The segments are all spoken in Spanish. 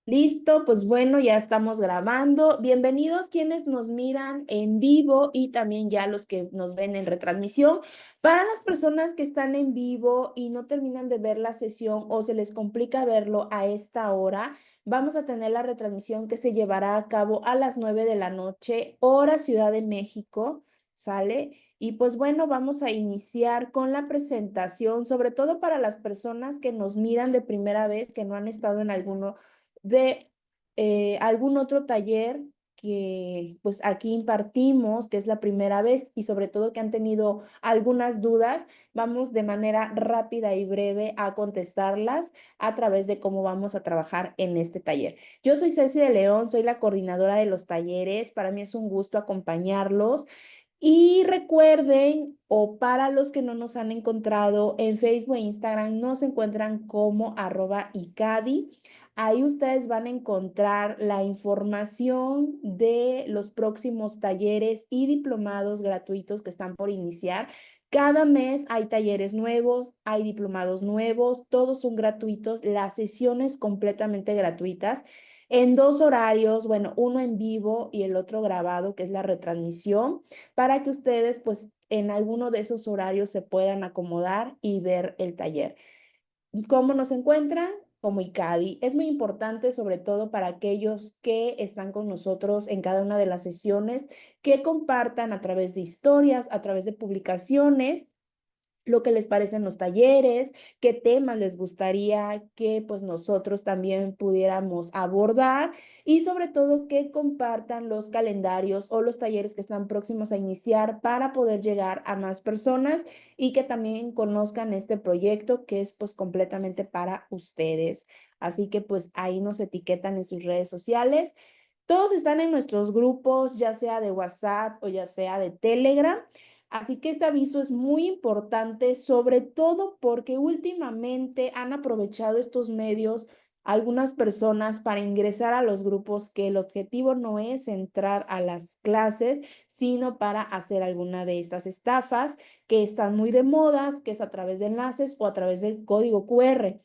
Listo, pues bueno, ya estamos grabando. Bienvenidos quienes nos miran en vivo y también ya los que nos ven en retransmisión. Para las personas que están en vivo y no terminan de ver la sesión o se les complica verlo a esta hora, vamos a tener la retransmisión que se llevará a cabo a las 9 de la noche, hora Ciudad de México, ¿sale? Y pues bueno, vamos a iniciar con la presentación, sobre todo para las personas que nos miran de primera vez, que no han estado en alguno de algún otro taller que pues aquí impartimos, que es la primera vez y sobre todo que han tenido algunas dudas, vamos de manera rápida y breve a contestarlas a través de cómo vamos a trabajar en este taller. Yo soy Ceci de León, soy la coordinadora de los talleres, para mí es un gusto acompañarlos. Y recuerden, o para los que no nos han encontrado en Facebook e Instagram, nos encuentran como @icadi. Ahí ustedes van a encontrar la información de los próximos talleres y diplomados gratuitos que están por iniciar. Cada mes hay talleres nuevos, hay diplomados nuevos, todos son gratuitos, las sesiones completamente gratuitas en dos horarios, bueno, uno en vivo y el otro grabado, que es la retransmisión, para que ustedes pues en alguno de esos horarios se puedan acomodar y ver el taller. ¿Cómo nos encuentran? Como ICADI. Es muy importante, sobre todo para aquellos que están con nosotros en cada una de las sesiones, que compartan a través de historias, a través de publicaciones, lo que les parecen los talleres, qué temas les gustaría que pues nosotros también pudiéramos abordar y sobre todo que compartan los calendarios o los talleres que están próximos a iniciar para poder llegar a más personas y que también conozcan este proyecto que es pues completamente para ustedes. Así que pues ahí nos etiquetan en sus redes sociales. Todos están en nuestros grupos, ya sea de WhatsApp o ya sea de Telegram. Así que este aviso es muy importante, sobre todo porque últimamente han aprovechado estos medios algunas personas para ingresar a los grupos que el objetivo no es entrar a las clases, sino para hacer alguna de estas estafas que están muy de modas, que es a través de enlaces o a través del código QR.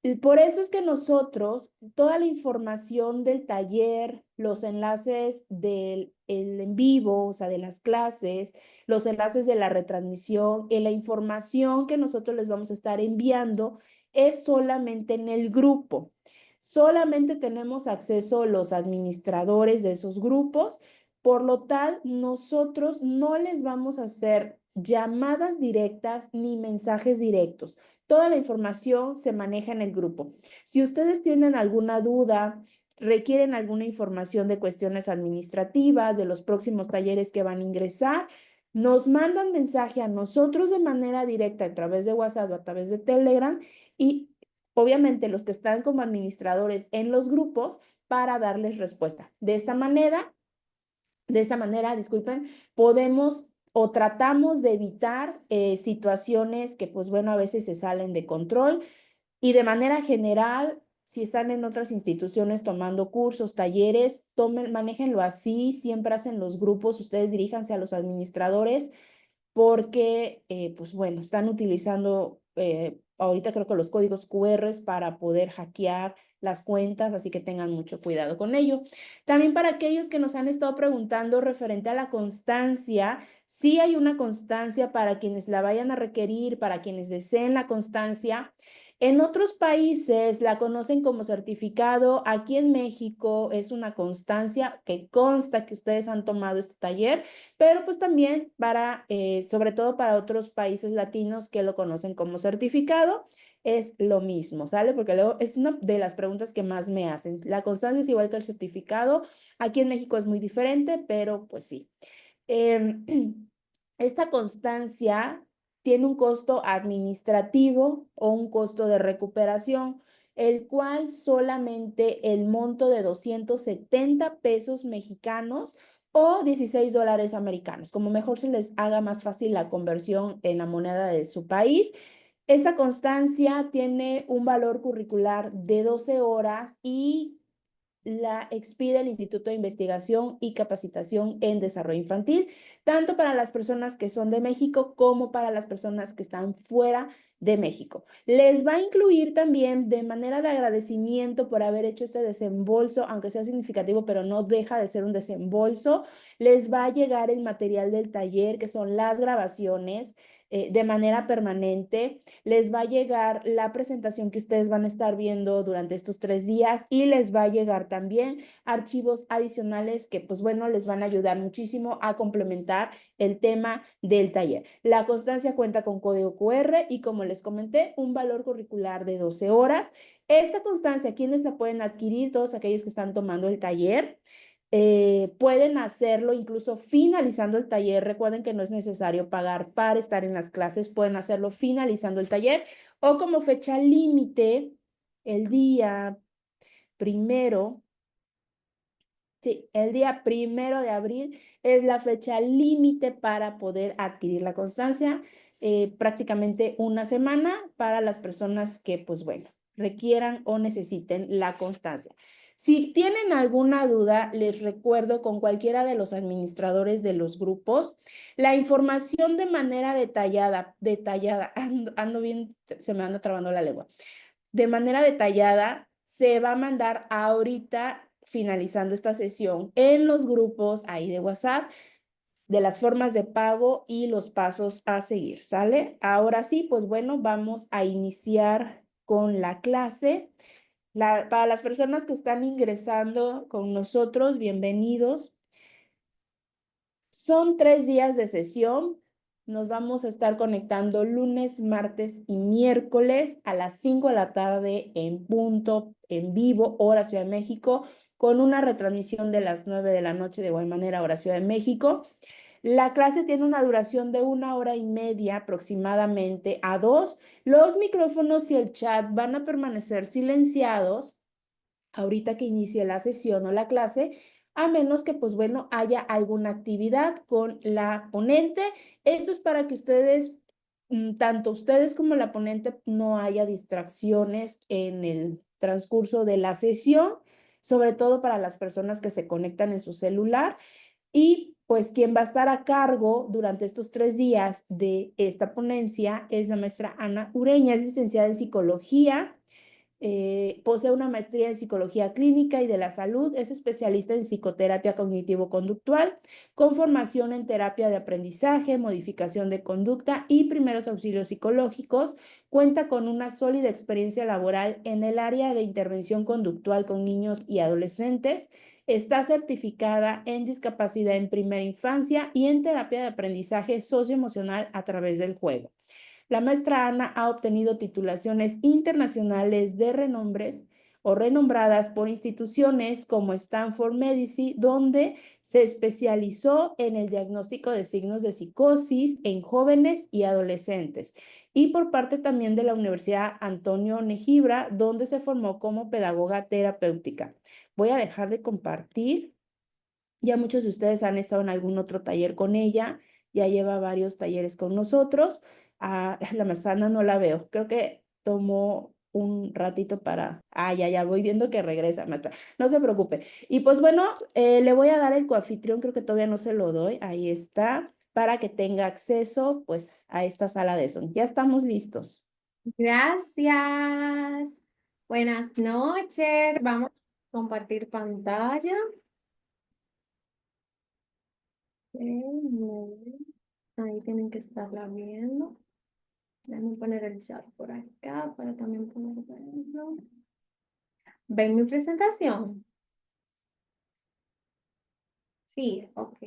Y por eso es que nosotros, toda la información del taller, los enlaces del el en vivo, o sea, de las clases, los enlaces de la retransmisión y la información que nosotros les vamos a estar enviando es solamente en el grupo. Solamente tenemos acceso los administradores de esos grupos, por lo tal, nosotros no les vamos a hacer llamadas directas ni mensajes directos. Toda la información se maneja en el grupo. Si ustedes tienen alguna duda, requieren alguna información de cuestiones administrativas, de los próximos talleres que van a ingresar, nos mandan mensaje a nosotros de manera directa a través de WhatsApp o a través de Telegram y obviamente los que están como administradores en los grupos para darles respuesta. De esta manera, disculpen, podemos o tratamos de evitar situaciones que, pues bueno, a veces se salen de control y de manera general, si están en otras instituciones tomando cursos, talleres, manéjenlo así, siempre hacen los grupos, ustedes diríjanse a los administradores porque, pues bueno, están utilizando ahorita creo que los códigos QR para poder hackear las cuentas, así que tengan mucho cuidado con ello. También para aquellos que nos han estado preguntando referente a la constancia, sí hay una constancia para quienes la vayan a requerir, para quienes deseen la constancia. En otros países la conocen como certificado. Aquí en México es una constancia que consta que ustedes han tomado este taller, pero pues también sobre todo para otros países latinos que lo conocen como certificado, es lo mismo, ¿sale? Porque luego es una de las preguntas que más me hacen. La constancia es igual que el certificado. Aquí en México es muy diferente, pero pues sí. Em, esta constancia tiene un costo administrativo o un costo de recuperación, el cual solamente el monto de 270 pesos mexicanos o 16 dólares americanos, como mejor se les haga más fácil la conversión en la moneda de su país. Esta constancia tiene un valor curricular de 12 horas y la expide el Instituto de Investigación y Capacitación en Desarrollo Infantil, tanto para las personas que son de México como para las personas que están fuera de México. Les va a incluir también de manera de agradecimiento por haber hecho este desembolso, aunque sea significativo, pero no deja de ser un desembolso. Les va a llegar el material del taller, que son las grabaciones, de manera permanente. Les va a llegar la presentación que ustedes van a estar viendo durante estos 3 días y les va a llegar también archivos adicionales que, pues bueno, les van a ayudar muchísimo a complementar el tema del taller. La constancia cuenta con código QR y, como les comenté, un valor curricular de 12 horas. Esta constancia, ¿quiénes la pueden adquirir? Todos aquellos que están tomando el taller. Pueden hacerlo incluso finalizando el taller. Recuerden que no es necesario pagar para estar en las clases. Pueden hacerlo finalizando el taller o como fecha límite el día primero. Sí, el día 1 de abril es la fecha límite para poder adquirir la constancia. Prácticamente una semana para las personas que, pues bueno, requieran o necesiten la constancia. Si tienen alguna duda, les recuerdo con cualquiera de los administradores de los grupos, la información de manera detallada, ando bien, se me anda trabando la lengua, de manera detallada se va a mandar ahorita, finalizando esta sesión, en los grupos ahí de WhatsApp, de las formas de pago y los pasos a seguir, ¿sale? Ahora sí, pues bueno, vamos a iniciar con la clase. Para las personas que están ingresando con nosotros, bienvenidos. Son 3 días de sesión. Nos vamos a estar conectando lunes, martes y miércoles a las 5 de la tarde en punto, en vivo, hora Ciudad de México, con una retransmisión de las 9 de la noche de igual manera, hora Ciudad de México. La clase tiene una duración de 1 hora y media aproximadamente a 2. Los micrófonos y el chat van a permanecer silenciados ahorita que inicie la sesión o la clase, a menos que, pues bueno, haya alguna actividad con la ponente. Esto es para que ustedes, tanto ustedes como la ponente, no haya distracciones en el transcurso de la sesión, sobre todo para las personas que se conectan en su celular. Y pues quien va a estar a cargo durante estos 3 días de esta ponencia es la maestra Ana Ureña, es licenciada en psicología. Posee una maestría en psicología clínica y de la salud, es especialista en psicoterapia cognitivo-conductual, con formación en terapia de aprendizaje, modificación de conducta y primeros auxilios psicológicos. Cuenta con una sólida experiencia laboral en el área de intervención conductual con niños y adolescentes. Está certificada en discapacidad en primera infancia y en terapia de aprendizaje socioemocional a través del juego. La maestra Ana ha obtenido titulaciones internacionales de renombres o renombradas por instituciones como Stanford Medicine, donde se especializó en el diagnóstico de signos de psicosis en jóvenes y adolescentes, y por parte también de la Universidad Antonio Negibra, donde se formó como pedagoga terapéutica. Voy a dejar de compartir. Ya muchos de ustedes han estado en algún otro taller con ella, ya lleva varios talleres con nosotros. La manzana no la veo, creo que tomó un ratito para... ya voy viendo que regresa, maestra. No se preocupe. Y pues bueno, le voy a dar el coanfitrión, creo que todavía no se lo doy, ahí está, para que tenga acceso pues a esta sala de Zoom. Ya estamos listos. Gracias. Buenas noches. Vamos a compartir pantalla. Muy bien. Ahí tienen que estarla viendo. Déjenme poner el chat por acá para también poder verlo. ¿Ven mi presentación? Sí, ok.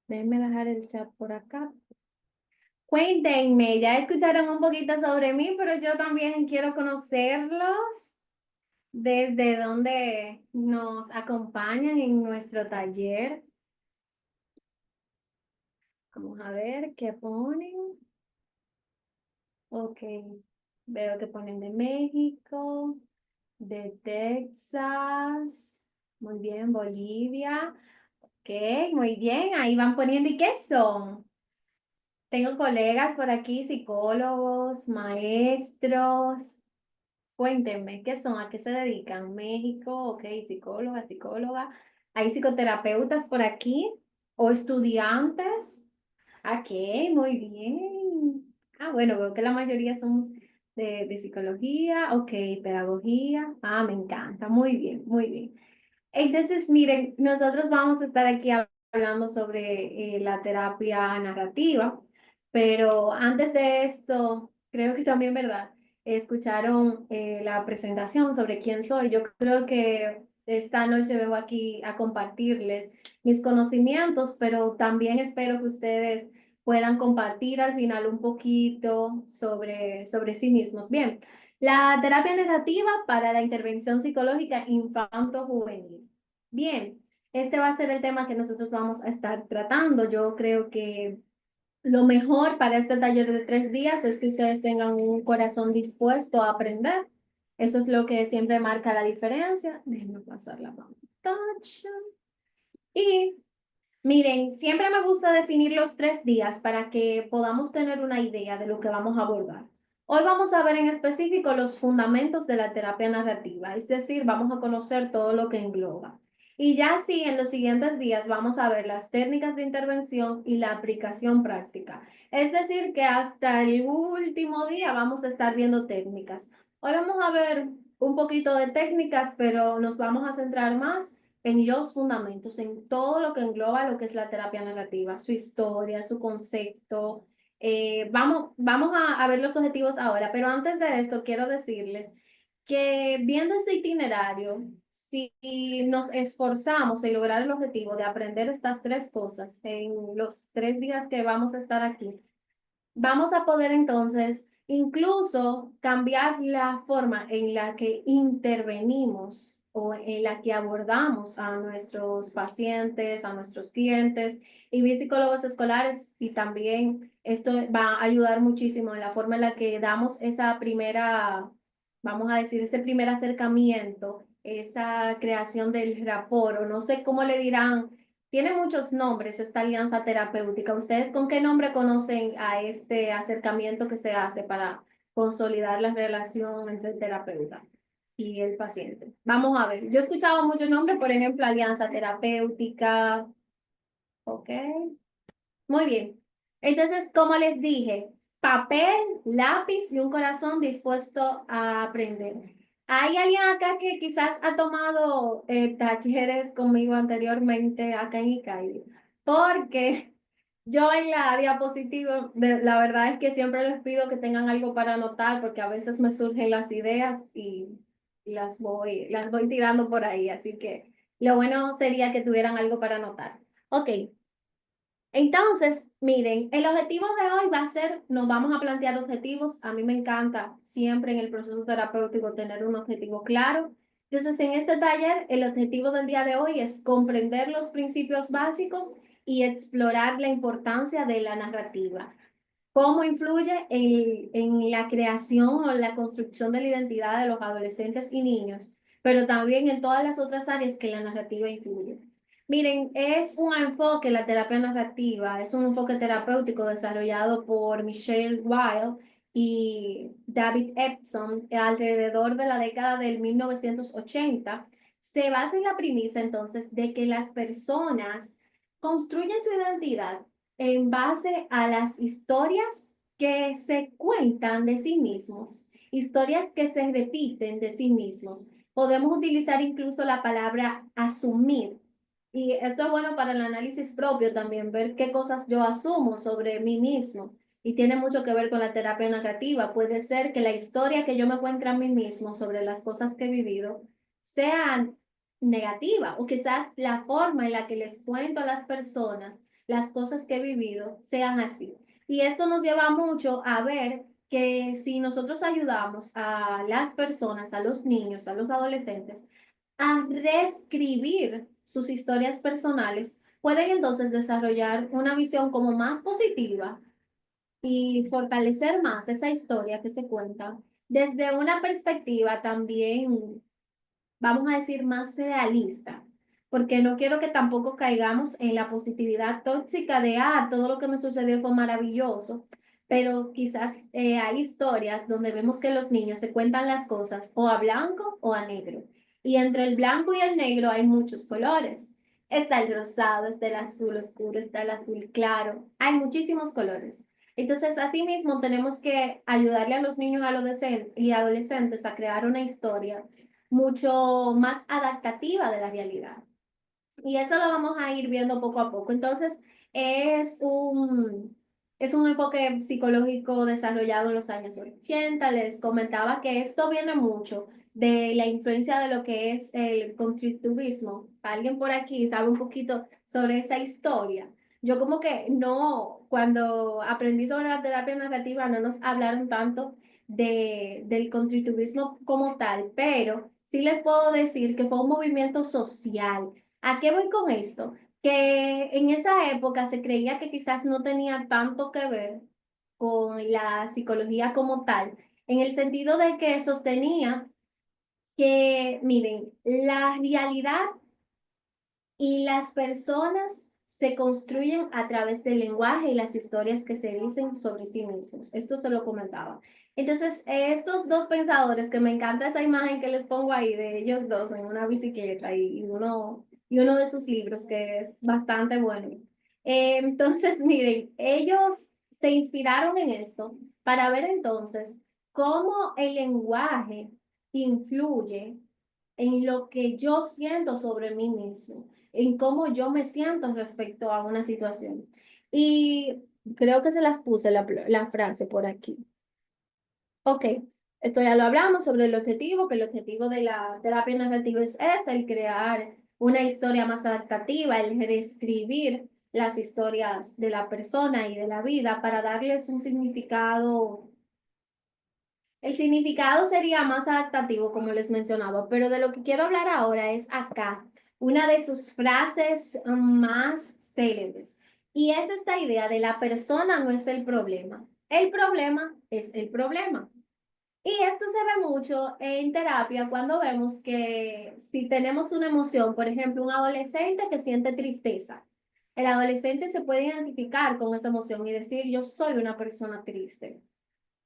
Déjenme dejar el chat por acá. Cuéntenme, ya escucharon un poquito sobre mí, pero yo también quiero conocerlos. ¿Desde dónde nos acompañan en nuestro taller? Vamos a ver qué ponen. Ok, veo que ponen de México, de Texas, muy bien, Bolivia. Ok, muy bien, ahí van poniendo. ¿Y qué son? Tengo colegas por aquí, psicólogos, maestros. Cuéntenme, ¿qué son? ¿A qué se dedican? México, ok, psicóloga, psicóloga. ¿Hay psicoterapeutas por aquí? ¿O estudiantes? Ok, muy bien. Ah, bueno, veo que la mayoría somos de psicología, ok, pedagogía. Ah, me encanta, muy bien, muy bien. Entonces, miren, nosotros vamos a estar aquí hablando sobre la terapia narrativa, pero antes de esto, creo que también, ¿verdad? Escucharon la presentación sobre quién soy. Yo creo que esta noche vengo aquí a compartirles mis conocimientos, pero también espero que ustedes puedan compartir al final un poquito sobre sí mismos. Bien. La terapia narrativa para la intervención psicológica infanto-juvenil. Bien, este va a ser el tema que nosotros vamos a estar tratando. Yo creo que lo mejor para este taller de 3 días es que ustedes tengan un corazón dispuesto a aprender. Eso es lo que siempre marca la diferencia. Déjenme pasar la pantalla. Y miren, siempre me gusta definir los 3 días para que podamos tener una idea de lo que vamos a abordar. Hoy vamos a ver en específico los fundamentos de la terapia narrativa, es decir, vamos a conocer todo lo que engloba. Y ya sí, en los siguientes días vamos a ver las técnicas de intervención y la aplicación práctica. Es decir, que hasta el último día vamos a estar viendo técnicas. Hoy vamos a ver un poquito de técnicas, pero nos vamos a centrar más en los fundamentos, en todo lo que engloba lo que es la terapia narrativa, su historia, su concepto. Vamos a ver los objetivos ahora, pero antes de esto quiero decirles que viendo este itinerario, si nos esforzamos en lograr el objetivo de aprender estas 3 cosas en los 3 días que vamos a estar aquí, vamos a poder entonces incluso cambiar la forma en la que intervenimos o en la que abordamos a nuestros pacientes, a nuestros clientes y mis psicólogos escolares, y también esto va a ayudar muchísimo en la forma en la que damos esa primera, vamos a decir, ese primer acercamiento, esa creación del rapport, o no sé cómo le dirán. Tiene muchos nombres esta alianza terapéutica. ¿Ustedes con qué nombre conocen a este acercamiento que se hace para consolidar la relación entre el terapeuta y el paciente? Vamos a ver. Yo he escuchado muchos nombres, por ejemplo, alianza terapéutica. Ok, muy bien. Entonces, como les dije, papel, lápiz y un corazón dispuesto a aprender. ¿Hay alguien acá que quizás ha tomado talleres conmigo anteriormente acá en ICAIDI? Porque yo en la diapositiva, la verdad es que siempre les pido que tengan algo para anotar porque a veces me surgen las ideas y las voy tirando por ahí. Así que lo bueno sería que tuvieran algo para anotar. Ok. Entonces, miren, el objetivo de hoy va a ser, nos vamos a plantear objetivos. A mí me encanta siempre en el proceso terapéutico tener un objetivo claro. Entonces, en este taller, el objetivo del día de hoy es comprender los principios básicos y explorar la importancia de la narrativa. Cómo influye en la creación o la construcción de la identidad de los adolescentes y niños, pero también en todas las otras áreas que la narrativa influye. Miren, es un enfoque, la terapia narrativa, es un enfoque terapéutico desarrollado por Michelle Weil y David Epson alrededor de la década del 1980. Se basa en la premisa entonces de que las personas construyen su identidad en base a las historias que se cuentan de sí mismos, historias que se repiten de sí mismos. Podemos utilizar incluso la palabra asumir. Y esto es bueno para el análisis propio también, ver qué cosas yo asumo sobre mí mismo. Y tiene mucho que ver con la terapia narrativa. Puede ser que la historia que yo me cuento a mí mismo sobre las cosas que he vivido sea negativa, o quizás la forma en la que les cuento a las personas las cosas que he vivido sean así. Y esto nos lleva mucho a ver que si nosotros ayudamos a las personas, a los niños, a los adolescentes, a reescribir sus historias personales, pueden entonces desarrollar una visión como más positiva y fortalecer más esa historia que se cuenta desde una perspectiva también, vamos a decir, más realista, porque no quiero que tampoco caigamos en la positividad tóxica de, todo lo que me sucedió fue maravilloso, pero quizás hay historias donde vemos que los niños se cuentan las cosas o a blanco o a negro. Y entre el blanco y el negro hay muchos colores. Está el rosado, está el azul oscuro, está el azul claro. Hay muchísimos colores. Entonces, asimismo, tenemos que ayudarle a los niños y adolescentes a crear una historia mucho más adaptativa de la realidad. Y eso lo vamos a ir viendo poco a poco. Entonces, es un, es un enfoque psicológico desarrollado en los años 80. Les comentaba que esto viene mucho de la influencia de lo que es el constructivismo. ¿Alguien por aquí sabe un poquito sobre esa historia? Yo como que no, cuando aprendí sobre la terapia narrativa, no nos hablaron tanto del constructivismo como tal, pero sí les puedo decir que fue un movimiento social. ¿A qué voy con esto? Que en esa época se creía que quizás no tenía tanto que ver con la psicología como tal, en el sentido de que sostenía que, miren, la realidad y las personas se construyen a través del lenguaje y las historias que se dicen sobre sí mismos. Esto se lo comentaba. Entonces, estos dos pensadores, que me encanta esa imagen que les pongo ahí de ellos dos en una bicicleta y uno de sus libros, que es bastante bueno. Entonces, miren, ellos se inspiraron en esto para ver entonces cómo el lenguaje influye en lo que yo siento sobre mí mismo, en cómo yo me siento respecto a una situación. Y creo que se las puse la frase por aquí. Ok, esto ya lo hablamos sobre el objetivo, que el objetivo de la terapia narrativa es ese, el crear una historia más adaptativa, el reescribir las historias de la persona y de la vida para darles un significado. El significado sería más adaptativo, como les mencionaba, pero de lo que quiero hablar ahora es acá, una de sus frases más célebres. Y es esta idea de la persona no es el problema es el problema. Y esto se ve mucho en terapia cuando vemos que si tenemos una emoción, por ejemplo, un adolescente que siente tristeza, el adolescente se puede identificar con esa emoción y decir, yo soy una persona triste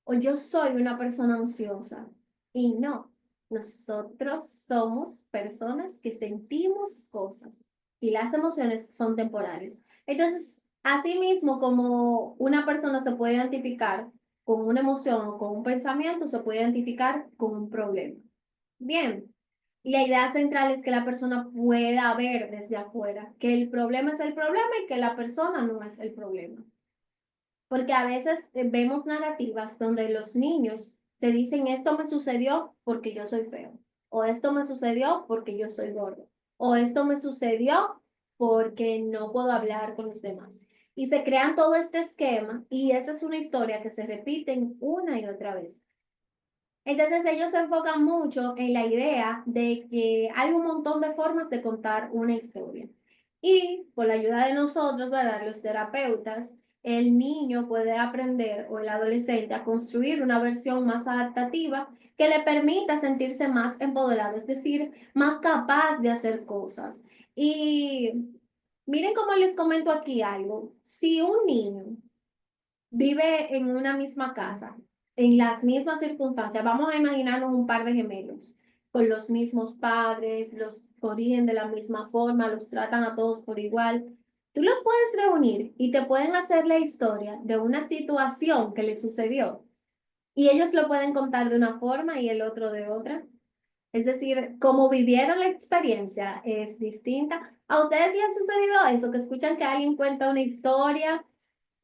o yo soy una persona ansiosa. Y no, nosotros somos personas que sentimos cosas y las emociones son temporales. Entonces, así mismo como una persona se puede identificar con una emoción o con un pensamiento, se puede identificar con un problema. Bien, y la idea central es que la persona pueda ver desde afuera que el problema es el problema y que la persona no es el problema. Porque a veces vemos narrativas donde los niños se dicen, esto me sucedió porque yo soy feo, o esto me sucedió porque yo soy gordo, o esto me sucedió porque no puedo hablar con los demás. Y se crean todo este esquema y esa es una historia que se repite una y otra vez. Entonces ellos se enfocan mucho en la idea de que hay un montón de formas de contar una historia. Y con la ayuda de nosotros, ¿verdad? Los terapeutas, el niño puede aprender o el adolescente a construir una versión más adaptativa que le permita sentirse más empoderado, es decir, más capaz de hacer cosas. Y miren cómo les comento aquí algo. Si un niño vive en una misma casa, en las mismas circunstancias. Vamos a imaginarnos un par de gemelos con los mismos padres, los corrigen de la misma forma, los tratan a todos por igual. Tú los puedes reunir y te pueden hacer la historia de una situación que les sucedió y ellos lo pueden contar de una forma y el otro de otra. Es decir, cómo vivieron la experiencia es distinta. ¿A ustedes les ha sucedido eso? Que escuchan que alguien cuenta una historia,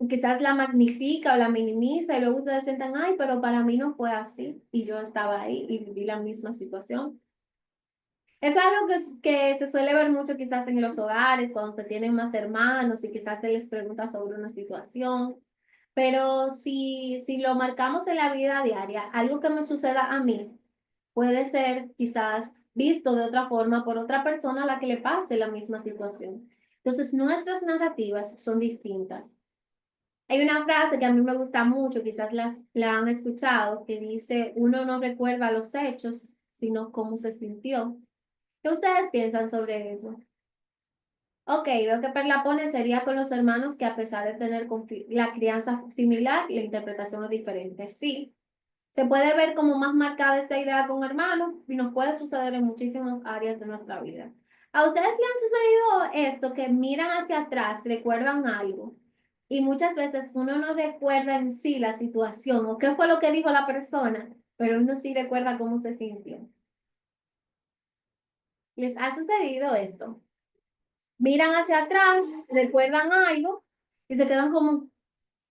quizás la magnifica o la minimiza y luego ustedes sientan, ay, pero para mí no fue así y yo estaba ahí y viví la misma situación. Es algo que se suele ver mucho quizás en los hogares, cuando se tienen más hermanos y quizás se les pregunta sobre una situación. Pero si lo marcamos en la vida diaria, algo que me suceda a mí puede ser quizás visto de otra forma por otra persona a la que le pase la misma situación. Entonces, nuestras narrativas son distintas. Hay una frase que a mí me gusta mucho, quizás la han escuchado, que dice, uno no recuerda los hechos, sino cómo se sintió. ¿Qué ustedes piensan sobre eso? Ok, veo que Perla pone sería con los hermanos que a pesar de tener la crianza similar, la interpretación es diferente. Sí, se puede ver como más marcada esta idea con hermanos y nos puede suceder en muchísimas áreas de nuestra vida. ¿A ustedes le han sucedido esto, que miran hacia atrás, recuerdan algo y muchas veces uno no recuerda en sí la situación o qué fue lo que dijo la persona, pero uno sí recuerda cómo se sintió? ¿Les ha sucedido esto? Miran hacia atrás, recuerdan algo y se quedan como,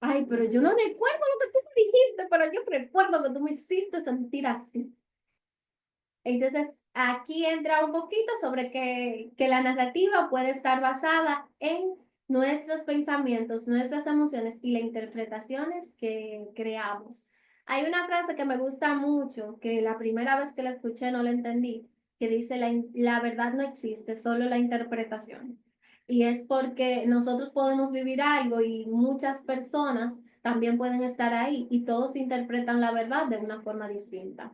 ay, pero yo no recuerdo lo que tú me dijiste, pero yo recuerdo que tú me hiciste sentir así. Entonces, aquí entra un poquito sobre que la narrativa puede estar basada en nuestros pensamientos, nuestras emociones y las interpretaciones que creamos. Hay una frase que me gusta mucho, que la primera vez que la escuché no la entendí, que dice, la verdad no existe, solo la interpretación. Y es porque nosotros podemos vivir algo y muchas personas también pueden estar ahí y todos interpretan la verdad de una forma distinta.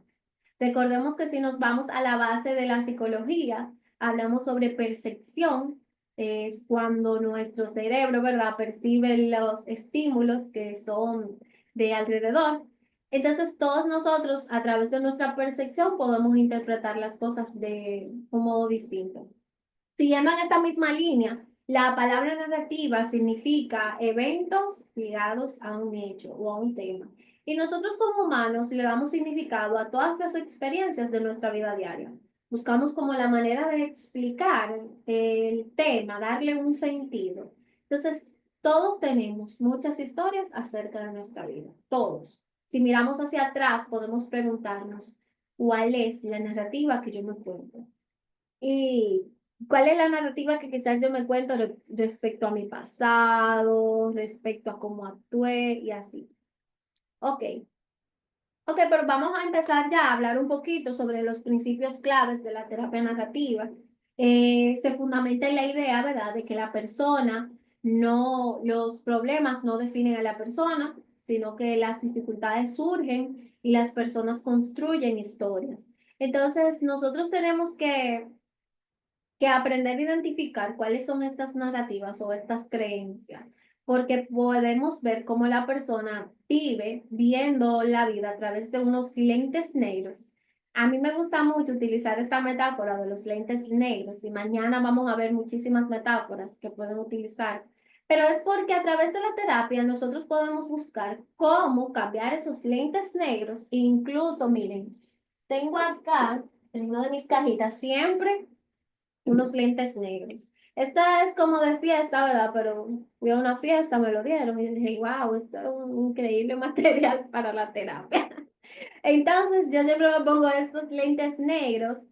Recordemos que si nos vamos a la base de la psicología, hablamos sobre percepción, es cuando nuestro cerebro, ¿verdad?, percibe los estímulos que son de alrededor. Entonces, todos nosotros, a través de nuestra percepción, podemos interpretar las cosas de un modo distinto. Siguiendo en esta misma línea, la palabra narrativa significa eventos ligados a un hecho o a un tema. Y nosotros como humanos le damos significado a todas las experiencias de nuestra vida diaria. Buscamos como la manera de explicar el tema, darle un sentido. Entonces, todos tenemos muchas historias acerca de nuestra vida, todos. Si miramos hacia atrás, podemos preguntarnos, ¿cuál es la narrativa que yo me cuento? ¿Y cuál es la narrativa que quizás yo me cuento respecto a mi pasado, respecto a cómo actué y así? Ok, ok, pero vamos a empezar ya a hablar un poquito sobre los principios claves de la terapia narrativa. Se fundamenta en la idea, ¿verdad?, de que la persona no, los problemas no definen a la persona, sino que las dificultades surgen y las personas construyen historias. Entonces, nosotros tenemos que aprender a identificar cuáles son estas narrativas o estas creencias, porque podemos ver cómo la persona vive viendo la vida a través de unos lentes negros. A mí me gusta mucho utilizar esta metáfora de los lentes negros y mañana vamos a ver muchísimas metáforas que pueden utilizar, pero es porque a través de la terapia nosotros podemos buscar cómo cambiar esos lentes negros e incluso, miren, tengo acá en una de mis cajitas siempre unos lentes negros. Esta es como de fiesta, ¿verdad? Pero fui a una fiesta, me lo dieron y dije, wow, esto es un increíble material para la terapia. Entonces, yo siempre me pongo estos lentes negros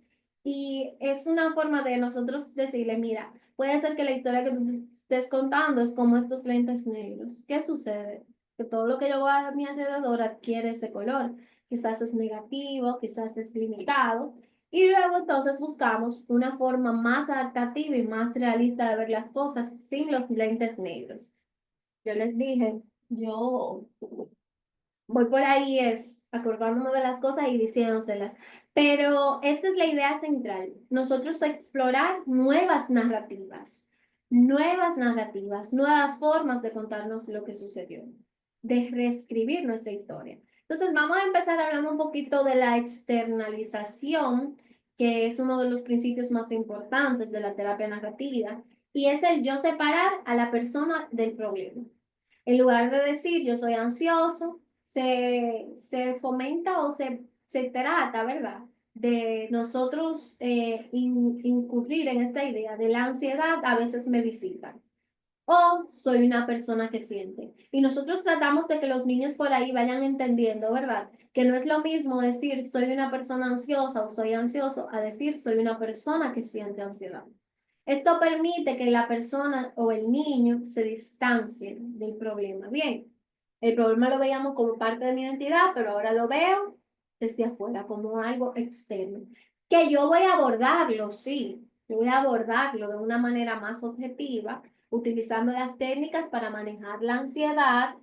y es una forma de nosotros decirle, mira, puede ser que la historia que tú estés contando es como estos lentes negros. ¿Qué sucede? Que todo lo que yo veo a mi alrededor adquiere ese color. Quizás es negativo, quizás es limitado. Y luego entonces buscamos una forma más adaptativa y más realista de ver las cosas sin los lentes negros. Yo les dije, yo voy por ahí es acordándome de las cosas y diciéndoselas. Pero esta es la idea central. Nosotros explorar nuevas formas de contarnos lo que sucedió, de reescribir nuestra historia. Entonces vamos a empezar hablando un poquito de la externalización, que es uno de los principios más importantes de la terapia narrativa, y es el yo separar a la persona del problema. En lugar de decir yo soy ansioso, se fomenta o se trata, ¿verdad?, de nosotros incurrir en esta idea de la ansiedad a veces me visita o soy una persona que siente. Y nosotros tratamos de que los niños por ahí vayan entendiendo, ¿verdad?, que no es lo mismo decir soy una persona ansiosa o soy ansioso a decir soy una persona que siente ansiedad. Esto permite que la persona o el niño se distancie del problema. Bien, el problema lo veíamos como parte de mi identidad, pero ahora lo veo desde afuera, como algo externo. Que yo voy a abordarlo, sí, yo voy a abordarlo de una manera más objetiva, utilizando las técnicas para manejar la ansiedad,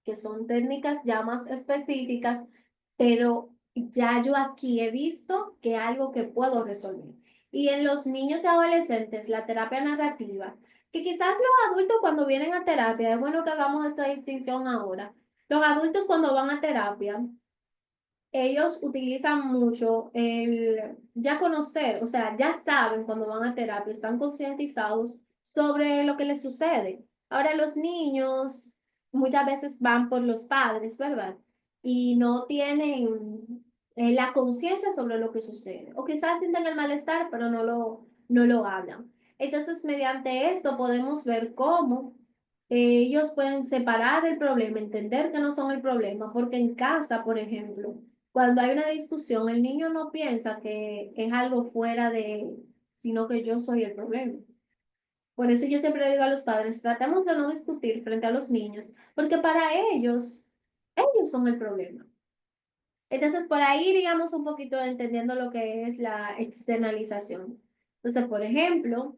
que son técnicas ya más específicas, pero ya yo aquí he visto que algo que puedo resolver. Y en los niños y adolescentes, la terapia narrativa, que quizás los adultos cuando vienen a terapia, es bueno que hagamos esta distinción ahora. Los adultos cuando van a terapia, ellos utilizan mucho el ya conocer, o sea, ya saben cuando van a terapia, están concientizados sobre lo que les sucede. Ahora los niños muchas veces van por los padres, ¿verdad? Y no tienen la conciencia sobre lo que sucede. O quizás sienten el malestar, pero no lo hablan. Entonces, mediante esto podemos ver cómo ellos pueden separar el problema, entender que no son el problema, porque en casa, por ejemplo, cuando hay una discusión, el niño no piensa que es algo fuera de él, sino que yo soy el problema. Por eso yo siempre le digo a los padres, tratemos de no discutir frente a los niños, porque para ellos son el problema. Entonces, por ahí iríamos un poquito entendiendo lo que es la externalización. Entonces, por ejemplo,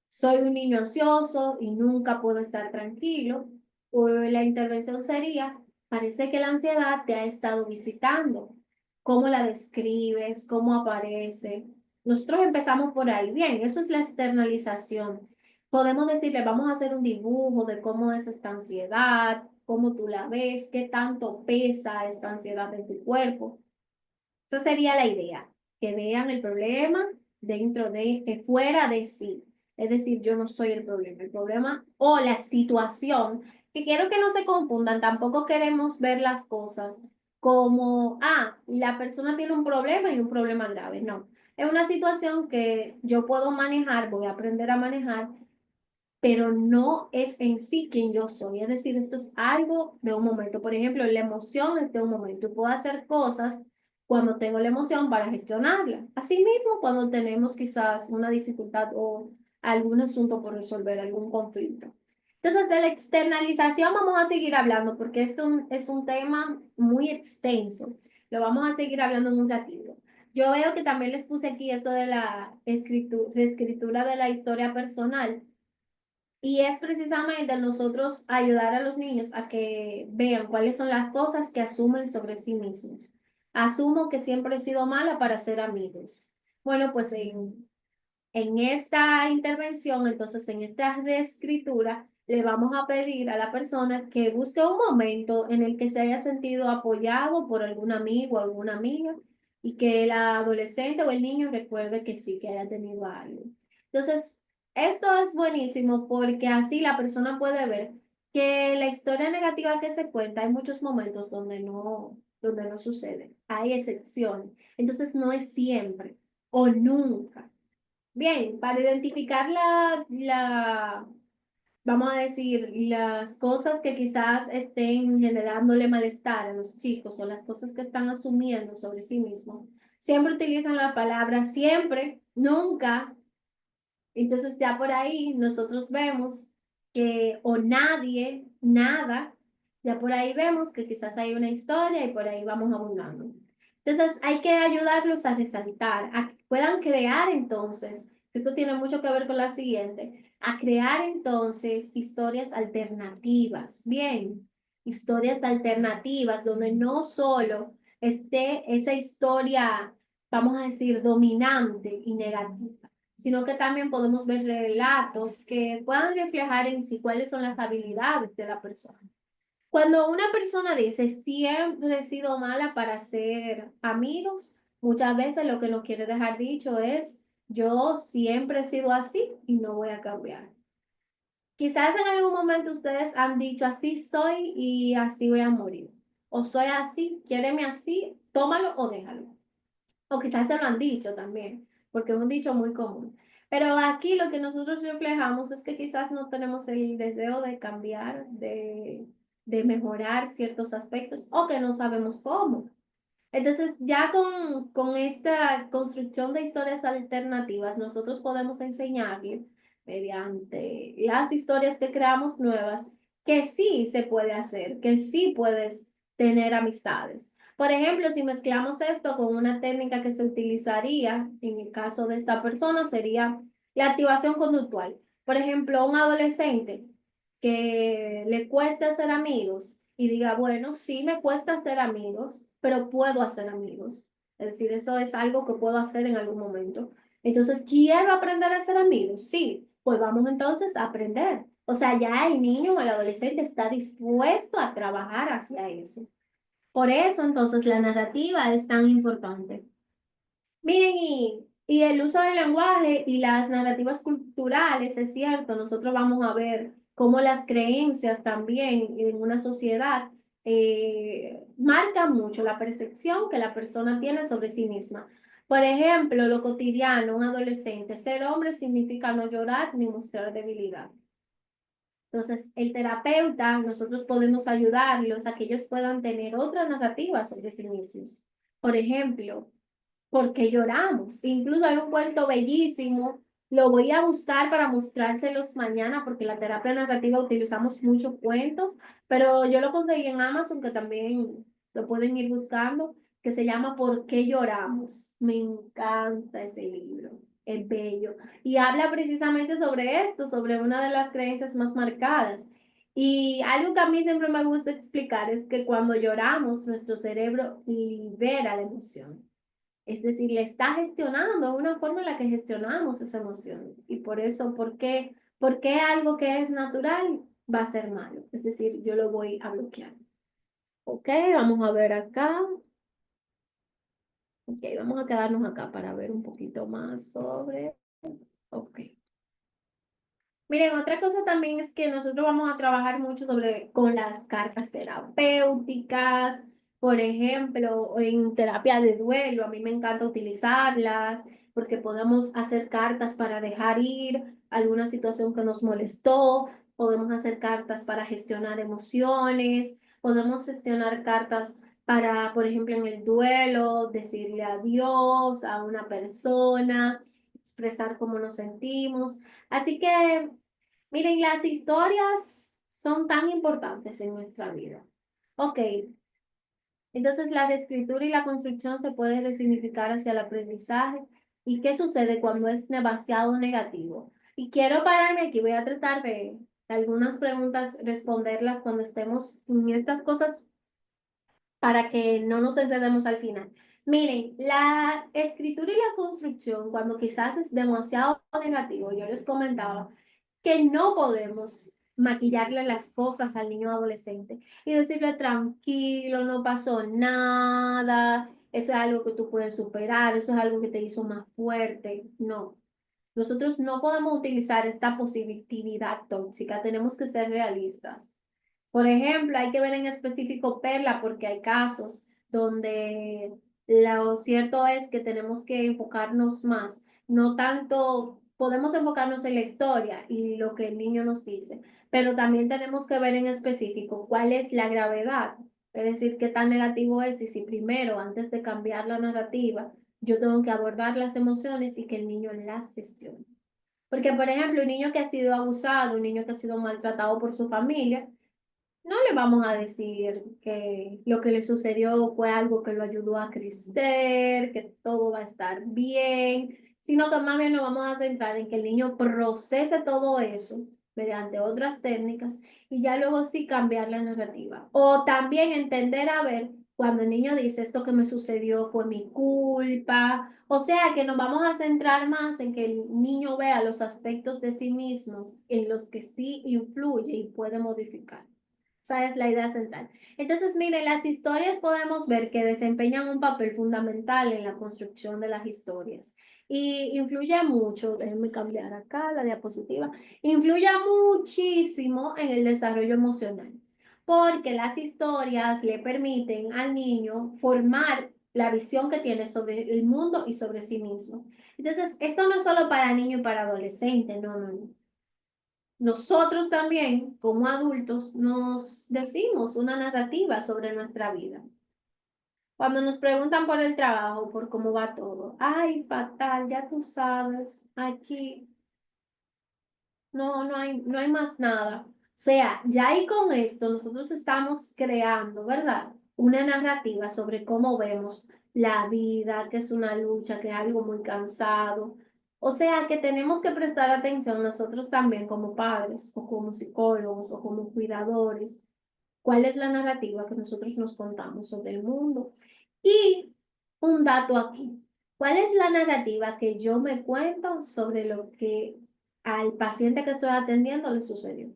soy un niño ansioso y nunca puedo estar tranquilo. O la intervención sería, parece que la ansiedad te ha estado visitando. ¿Cómo la describes? ¿Cómo aparece? Nosotros empezamos por ahí. Bien, eso es la externalización. Podemos decirle, vamos a hacer un dibujo de cómo es esta ansiedad, cómo tú la ves, qué tanto pesa esta ansiedad en tu cuerpo. Esa sería la idea, que vean el problema dentro de, fuera de sí. Es decir, yo no soy el problema o la situación, que quiero que no se confundan, tampoco queremos ver las cosas como, la persona tiene un problema y un problema grave. No, es una situación que yo puedo manejar, voy a aprender a manejar, pero no es en sí quien yo soy. Es decir, esto es algo de un momento. Por ejemplo, la emoción es de un momento. Puedo hacer cosas cuando tengo la emoción para gestionarla. Asimismo, cuando tenemos quizás una dificultad o algún asunto por resolver, algún conflicto. Entonces, de la externalización vamos a seguir hablando porque esto es un tema muy extenso. Lo vamos a seguir hablando en un ratito. Yo veo que también les puse aquí esto de la reescritura de la historia personal. Y es precisamente nosotros ayudar a los niños a que vean cuáles son las cosas que asumen sobre sí mismos. Asumo que siempre he sido mala para ser amigos. Bueno, pues en esta intervención, entonces en esta reescritura, le vamos a pedir a la persona que busque un momento en el que se haya sentido apoyado por algún amigo o alguna amiga y que el adolescente o el niño recuerde que sí, que haya tenido a alguien. Entonces, esto es buenísimo porque así la persona puede ver que la historia negativa que se cuenta, hay muchos momentos donde no sucede, hay excepciones. Entonces, no es siempre o nunca. Bien, para identificar vamos a decir, las cosas que quizás estén generándole malestar a los chicos o las cosas que están asumiendo sobre sí mismos, siempre utilizan la palabra siempre, nunca. Entonces ya por ahí nosotros vemos que o nadie, nada, ya por ahí vemos que quizás hay una historia y por ahí vamos abundando. Entonces hay que ayudarlos a resaltar, a que puedan crear entonces, esto tiene mucho que ver con la siguiente, a crear entonces historias alternativas, bien, historias alternativas donde no solo esté esa historia, vamos a decir, dominante y negativa, sino que también podemos ver relatos que puedan reflejar en sí cuáles son las habilidades de la persona. Cuando una persona dice siempre he sido mala para ser amigos, muchas veces lo que nos quiere dejar dicho es yo siempre he sido así y no voy a cambiar. Quizás en algún momento ustedes han dicho así soy y así voy a morir. O soy así, quiéreme así, tómalo o déjalo. O quizás se lo han dicho también, porque es un dicho muy común. Pero aquí lo que nosotros reflejamos es que quizás no tenemos el deseo de cambiar, de mejorar ciertos aspectos o que no sabemos cómo. Entonces, ya con esta construcción de historias alternativas, nosotros podemos enseñarle, mediante las historias que creamos nuevas, que sí se puede hacer, que sí puedes tener amistades. Por ejemplo, si mezclamos esto con una técnica que se utilizaría en el caso de esta persona, sería la activación conductual. Por ejemplo, un adolescente que le cuesta hacer amigos y diga, bueno, sí me cuesta hacer amigos, pero puedo hacer amigos. Es decir, eso es algo que puedo hacer en algún momento. Entonces, ¿quiero aprender a ser amigo? Sí, pues vamos entonces a aprender. O sea, ya el niño o el adolescente está dispuesto a trabajar hacia eso. Por eso, entonces, la narrativa es tan importante. Miren, y el uso del lenguaje y las narrativas culturales, es cierto, nosotros vamos a ver cómo las creencias también en una sociedad marcan mucho la percepción que la persona tiene sobre sí misma. Por ejemplo, lo cotidiano, un adolescente, ser hombre significa no llorar ni mostrar debilidad. Entonces, el terapeuta, nosotros podemos ayudarlos a que ellos puedan tener otra narrativa sobre sí mismos. Por ejemplo, porque lloramos. Incluso hay un cuento bellísimo, lo voy a buscar para mostrárselos mañana, porque la terapia narrativa utilizamos muchos cuentos, pero yo lo conseguí en Amazon, que también lo pueden ir buscando, que se llama ¿Por qué lloramos? Me encanta ese libro, es bello. Y habla precisamente sobre esto, sobre una de las creencias más marcadas. Y algo que a mí siempre me gusta explicar es que cuando lloramos, nuestro cerebro libera la emoción. Es decir, le está gestionando una forma en la que gestionamos esa emoción. Y por eso, por qué algo que es natural va a ser malo? Es decir, yo lo voy a bloquear. Ok, vamos a ver acá. Ok, vamos a quedarnos acá para ver un poquito más sobre. Ok. Miren, otra cosa también es que nosotros vamos a trabajar mucho con las cartas terapéuticas, por ejemplo, en terapia de duelo, a mí me encanta utilizarlas porque podemos hacer cartas para dejar ir alguna situación que nos molestó, podemos hacer cartas para gestionar emociones, podemos gestionar cartas para, por ejemplo, en el duelo, decirle adiós a una persona, expresar cómo nos sentimos. Así que, miren, las historias son tan importantes en nuestra vida. Ok, entonces la escritura y la construcción se puede resignificar hacia el aprendizaje. ¿Y qué sucede cuando es demasiado negativo? Y quiero pararme aquí, voy a tratar de algunas preguntas, responderlas cuando estemos en estas cosas para que no nos enredemos al final. Miren, la escritura y la construcción, cuando quizás es demasiado negativo, yo les comentaba que no podemos maquillarle las cosas al niño adolescente y decirle tranquilo, no pasó nada, eso es algo que tú puedes superar, eso es algo que te hizo más fuerte. No, nosotros no podemos utilizar esta positividad tóxica, tenemos que ser realistas. Por ejemplo, hay que ver en específico Perla porque hay casos donde lo cierto es que tenemos que enfocarnos más, no tanto, podemos enfocarnos en la historia y lo que el niño nos dice, pero también tenemos que ver en específico cuál es la gravedad, es decir, qué tan negativo es y si primero, antes de cambiar la narrativa, yo tengo que abordar las emociones y que el niño las gestione. Porque, por ejemplo, un niño que ha sido abusado, un niño que ha sido maltratado por su familia, no le vamos a decir que lo que le sucedió fue algo que lo ayudó a crecer, que todo va a estar bien, sino que más bien nos vamos a centrar en que el niño procese todo eso mediante otras técnicas y ya luego sí cambiar la narrativa. O también entender a ver cuando el niño dice esto que me sucedió fue mi culpa. O sea que nos vamos a centrar más en que el niño vea los aspectos de sí mismo en los que sí influye y puede modificar. Esa es la idea central. Entonces, miren, las historias podemos ver que desempeñan un papel fundamental en la construcción de las historias y influye mucho, déjenme cambiar acá la diapositiva, influye muchísimo en el desarrollo emocional, porque las historias le permiten al niño formar la visión que tiene sobre el mundo y sobre sí mismo. Entonces, esto no es solo para niños y para adolescentes, no, no, no. Nosotros también, como adultos, nos decimos una narrativa sobre nuestra vida. Cuando nos preguntan por el trabajo, por cómo va todo, ay, fatal, ya tú sabes, aquí no hay más nada. O sea, ya ahí con esto nosotros estamos creando, ¿verdad? Una narrativa sobre cómo vemos la vida, que es una lucha, que es algo muy cansado. O sea, que tenemos que prestar atención nosotros también como padres o como psicólogos o como cuidadores. ¿Cuál es la narrativa que nosotros nos contamos sobre el mundo? Y un dato aquí. ¿Cuál es la narrativa que yo me cuento sobre lo que al paciente que estoy atendiendo le sucedió?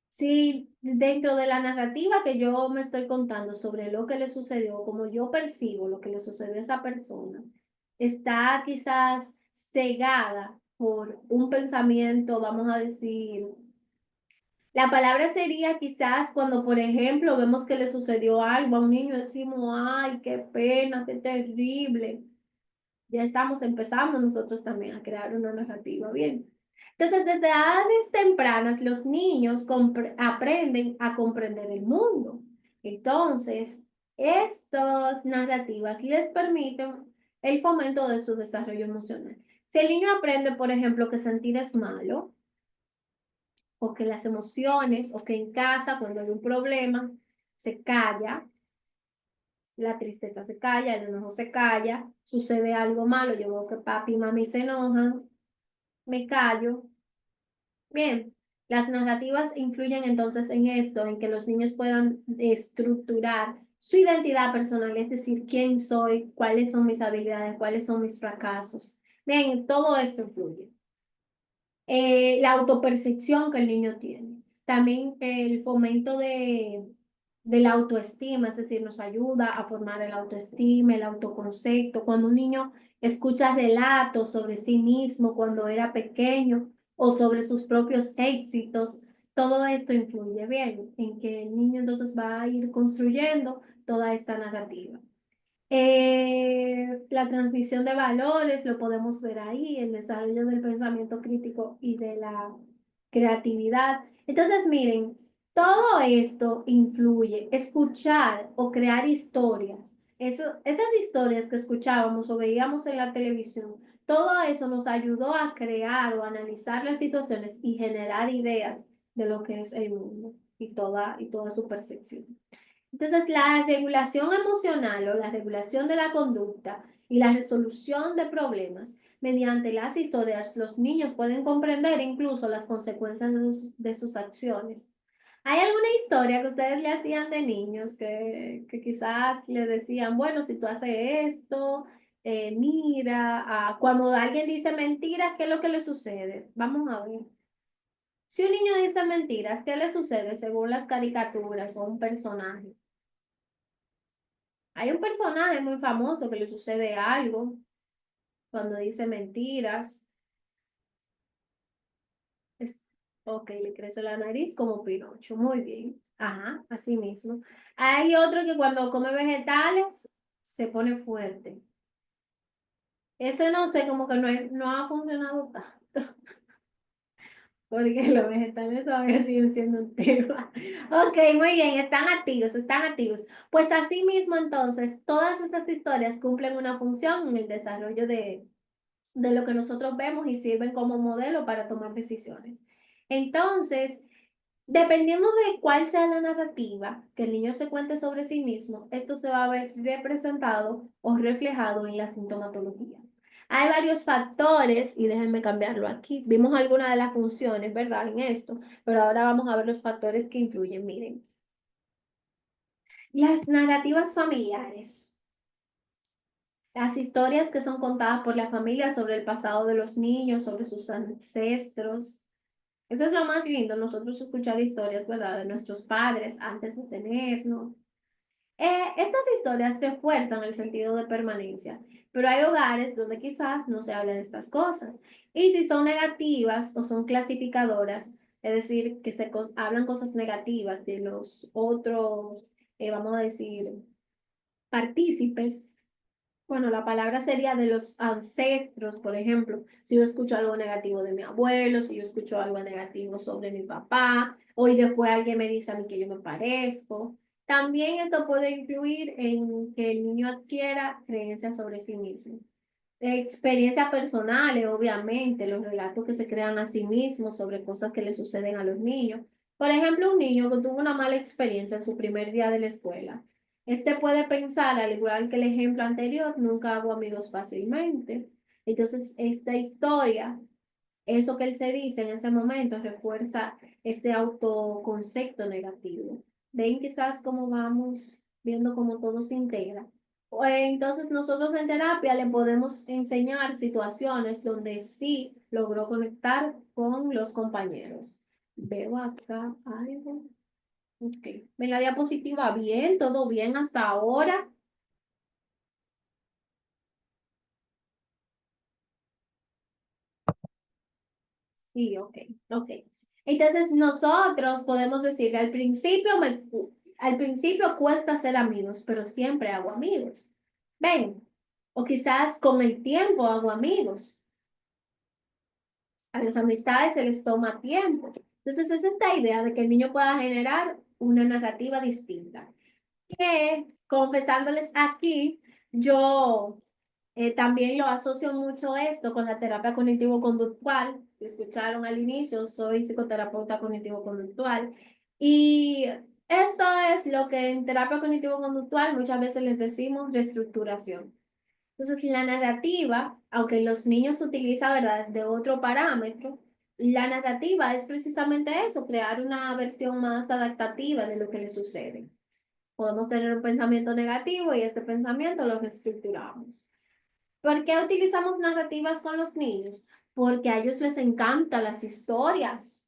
Si dentro de la narrativa que yo me estoy contando sobre lo que le sucedió, como yo percibo lo que le sucedió a esa persona, está quizás cegada por un pensamiento, vamos a decir, la palabra sería quizás cuando, por ejemplo, vemos que le sucedió algo a un niño, decimos, ay, qué pena, qué terrible. Ya estamos empezando nosotros también a crear una narrativa, bien. Entonces, desde edades tempranas, los niños aprenden a comprender el mundo. Entonces, estas narrativas les permiten el fomento de su desarrollo emocional. Si el niño aprende, por ejemplo, que sentir es malo, o que las emociones, o que en casa, cuando hay un problema, se calla, la tristeza se calla, el enojo se calla, sucede algo malo, yo veo que papi y mami se enojan, me callo. Bien, las narrativas influyen entonces en esto, en que los niños puedan estructurar su identidad personal, es decir, quién soy, cuáles son mis habilidades, cuáles son mis fracasos. Bien, todo esto influye. La autopercepción que el niño tiene. También el fomento de la autoestima, es decir, nos ayuda a formar el autoestima, el autoconcepto. Cuando un niño escucha relatos sobre sí mismo cuando era pequeño o sobre sus propios éxitos, todo esto influye bien en que el niño entonces va a ir construyendo toda esta narrativa. La transmisión de valores, lo podemos ver ahí, el desarrollo del pensamiento crítico y de la creatividad. Entonces, miren, todo esto influye, escuchar o crear historias. Esas historias que escuchábamos o veíamos en la televisión, todo eso nos ayudó a crear o analizar las situaciones y generar ideas de lo que es el mundo y toda su percepción. Entonces, la regulación emocional o la regulación de la conducta y la resolución de problemas mediante las historias, los niños pueden comprender incluso las consecuencias de sus acciones. ¿Hay alguna historia que ustedes le hacían de niños que quizás le decían, bueno, si tú haces esto, mira, cuando alguien dice mentiras, ¿qué es lo que le sucede? Vamos a ver. Si un niño dice mentiras, ¿qué le sucede según las caricaturas o un personaje? Hay un personaje muy famoso que le sucede algo cuando dice mentiras. Es- ok, le crece la nariz como Pinocho. Muy bien. Ajá, así mismo. Hay otro que cuando come vegetales se pone fuerte. Ese no sé, como que no ha funcionado tanto, porque los vegetales todavía siguen siendo un tema. Ok, muy bien, están activos, están activos. Pues así mismo entonces, todas esas historias cumplen una función en el desarrollo de lo que nosotros vemos y sirven como modelo para tomar decisiones. Entonces, dependiendo de cuál sea la narrativa que el niño se cuente sobre sí mismo, esto se va a ver representado o reflejado en la sintomatología. Hay varios factores, y déjenme cambiarlo aquí. Vimos algunas de las funciones, ¿verdad? En esto, pero ahora vamos a ver los factores que influyen. Miren, las narrativas familiares. Las historias que son contadas por la familia sobre el pasado de los niños, sobre sus ancestros. Eso es lo más lindo, nosotros escuchar historias, ¿verdad? De nuestros padres antes de tenernos. Estas historias refuerzan el sentido de permanencia, pero hay hogares donde quizás no se habla de estas cosas. Y si son negativas o son clasificadoras, es decir, que hablan cosas negativas de los otros, vamos a decir, partícipes, bueno, la palabra sería de los ancestros, por ejemplo, si yo escucho algo negativo de mi abuelo, si yo escucho algo negativo sobre mi papá, o y después alguien me dice a mí que yo me parezco. También esto puede influir en que el niño adquiera creencias sobre sí mismo. Experiencias personales, obviamente, los relatos que se crean a sí mismos sobre cosas que le suceden a los niños. Por ejemplo, un niño que tuvo una mala experiencia en su primer día de la escuela. Este puede pensar, al igual que el ejemplo anterior, nunca hago amigos fácilmente. Entonces, esta historia, eso que él se dice en ese momento, refuerza ese autoconcepto negativo. Ven quizás cómo vamos viendo cómo todo se integra. Entonces nosotros en terapia le podemos enseñar situaciones donde sí logró conectar con los compañeros. Veo acá algo. Ok. En la diapositiva, bien, todo bien hasta ahora. Sí, ok, ok. Entonces nosotros podemos decir, al principio cuesta ser amigos, pero siempre hago amigos. Ven, o quizás con el tiempo hago amigos. A las amistades se les toma tiempo. Entonces es esta idea de que el niño pueda generar una narrativa distinta. Que, confesándoles aquí, yo también lo asocio mucho esto con la terapia cognitivo-conductual. Si escucharon al inicio, soy psicoterapeuta cognitivo-conductual. Y esto es lo que en terapia cognitivo-conductual muchas veces les decimos reestructuración. Entonces, la narrativa, aunque los niños utilizan verdades de otro parámetro, la narrativa es precisamente eso, crear una versión más adaptativa de lo que le sucede. Podemos tener un pensamiento negativo y este pensamiento lo reestructuramos. ¿Por qué utilizamos narrativas con los niños? Porque a ellos les encantan las historias.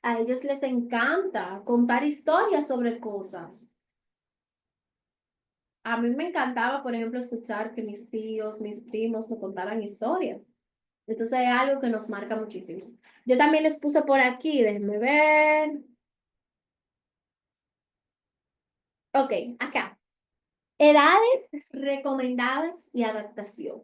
A ellos les encanta contar historias sobre cosas. A mí me encantaba, por ejemplo, escuchar que mis tíos, mis primos me contaran historias. Entonces es algo que nos marca muchísimo. Yo también les puse por aquí, déjenme ver. Ok, acá. Edades recomendadas y adaptación.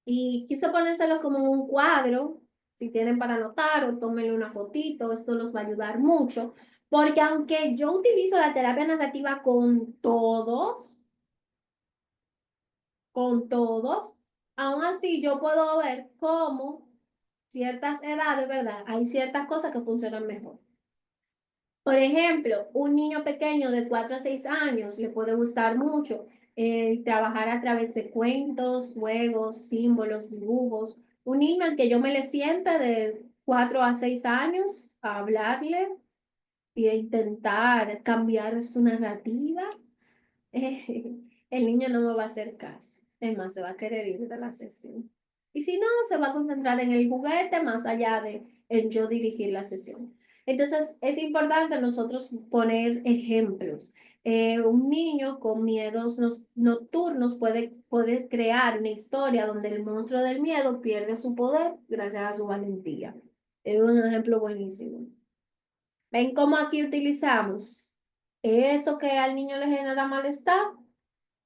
Y quise ponérselo como un cuadro, si tienen para anotar o tómenle una fotito, esto los va a ayudar mucho, porque aunque yo utilizo la terapia narrativa con todos, aún así yo puedo ver cómo ciertas edades, ¿verdad? Hay ciertas cosas que funcionan mejor. Por ejemplo, un niño pequeño de 4 a 6 años le puede gustar mucho trabajar a través de cuentos, juegos, símbolos, dibujos. Un niño al que yo me le sienta de 4 a 6 años a hablarle y a intentar cambiar su narrativa, el niño no me va a hacer caso. Es más, se va a querer ir de la sesión. Y si no, se va a concentrar en el juguete más allá de en yo dirigir la sesión. Entonces, es importante nosotros poner ejemplos. Un niño con miedos nocturnos puede crear una historia donde el monstruo del miedo pierde su poder gracias a su valentía. Es un ejemplo buenísimo. ¿Ven cómo aquí utilizamos eso que al niño le genera malestar?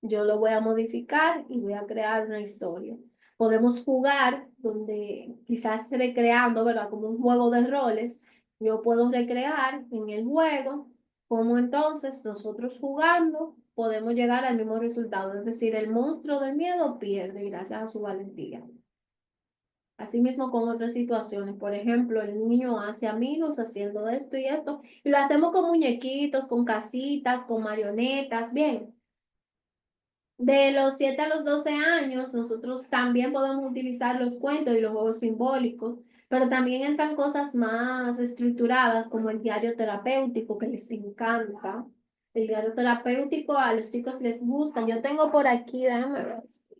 Yo lo voy a modificar y voy a crear una historia. Podemos jugar donde quizás recreando, ¿verdad? Como un juego de roles, yo puedo recrear en el juego cómo entonces nosotros jugando podemos llegar al mismo resultado. Es decir, el monstruo del miedo pierde gracias a su valentía. Asimismo con otras situaciones, por ejemplo, el niño hace amigos haciendo esto y esto, y lo hacemos con muñequitos, con casitas, con marionetas, bien. De los 7 a los 12 años, nosotros también podemos utilizar los cuentos y los juegos simbólicos, pero también entran cosas más estructuradas como el diario terapéutico que les encanta. El diario terapéutico a los chicos les gusta. Yo tengo por aquí, déjame ver si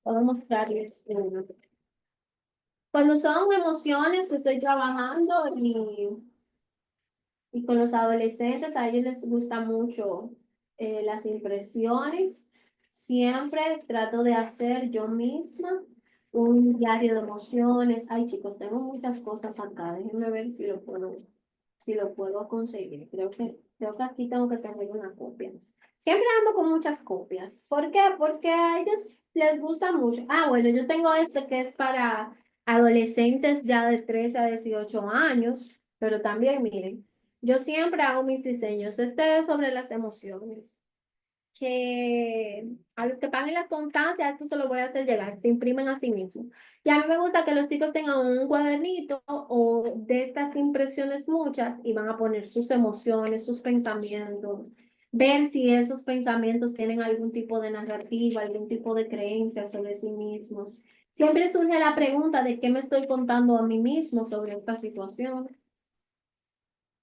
puedo mostrarles uno. Cuando son emociones que estoy trabajando y con los adolescentes, a ellos les gusta mucho las impresiones. Siempre trato de hacer yo misma un diario de emociones. Ay, chicos, tengo muchas cosas acá. Déjenme ver si lo puedo conseguir. Creo que aquí tengo que tener una copia. Siempre ando con muchas copias. ¿Por qué? Porque a ellos les gusta mucho. Ah, bueno, yo tengo este que es para adolescentes ya de 13 a 18 años, pero también miren. Yo siempre hago mis diseños. Este es sobre las emociones. Que a los que paguen las constancias, esto se lo voy a hacer llegar, se imprimen a sí mismos. Y a mí me gusta que los chicos tengan un cuadernito o de estas impresiones muchas y van a poner sus emociones, sus pensamientos, ver si esos pensamientos tienen algún tipo de narrativa, algún tipo de creencia sobre sí mismos. Siempre surge la pregunta de qué me estoy contando a mí mismo sobre esta situación.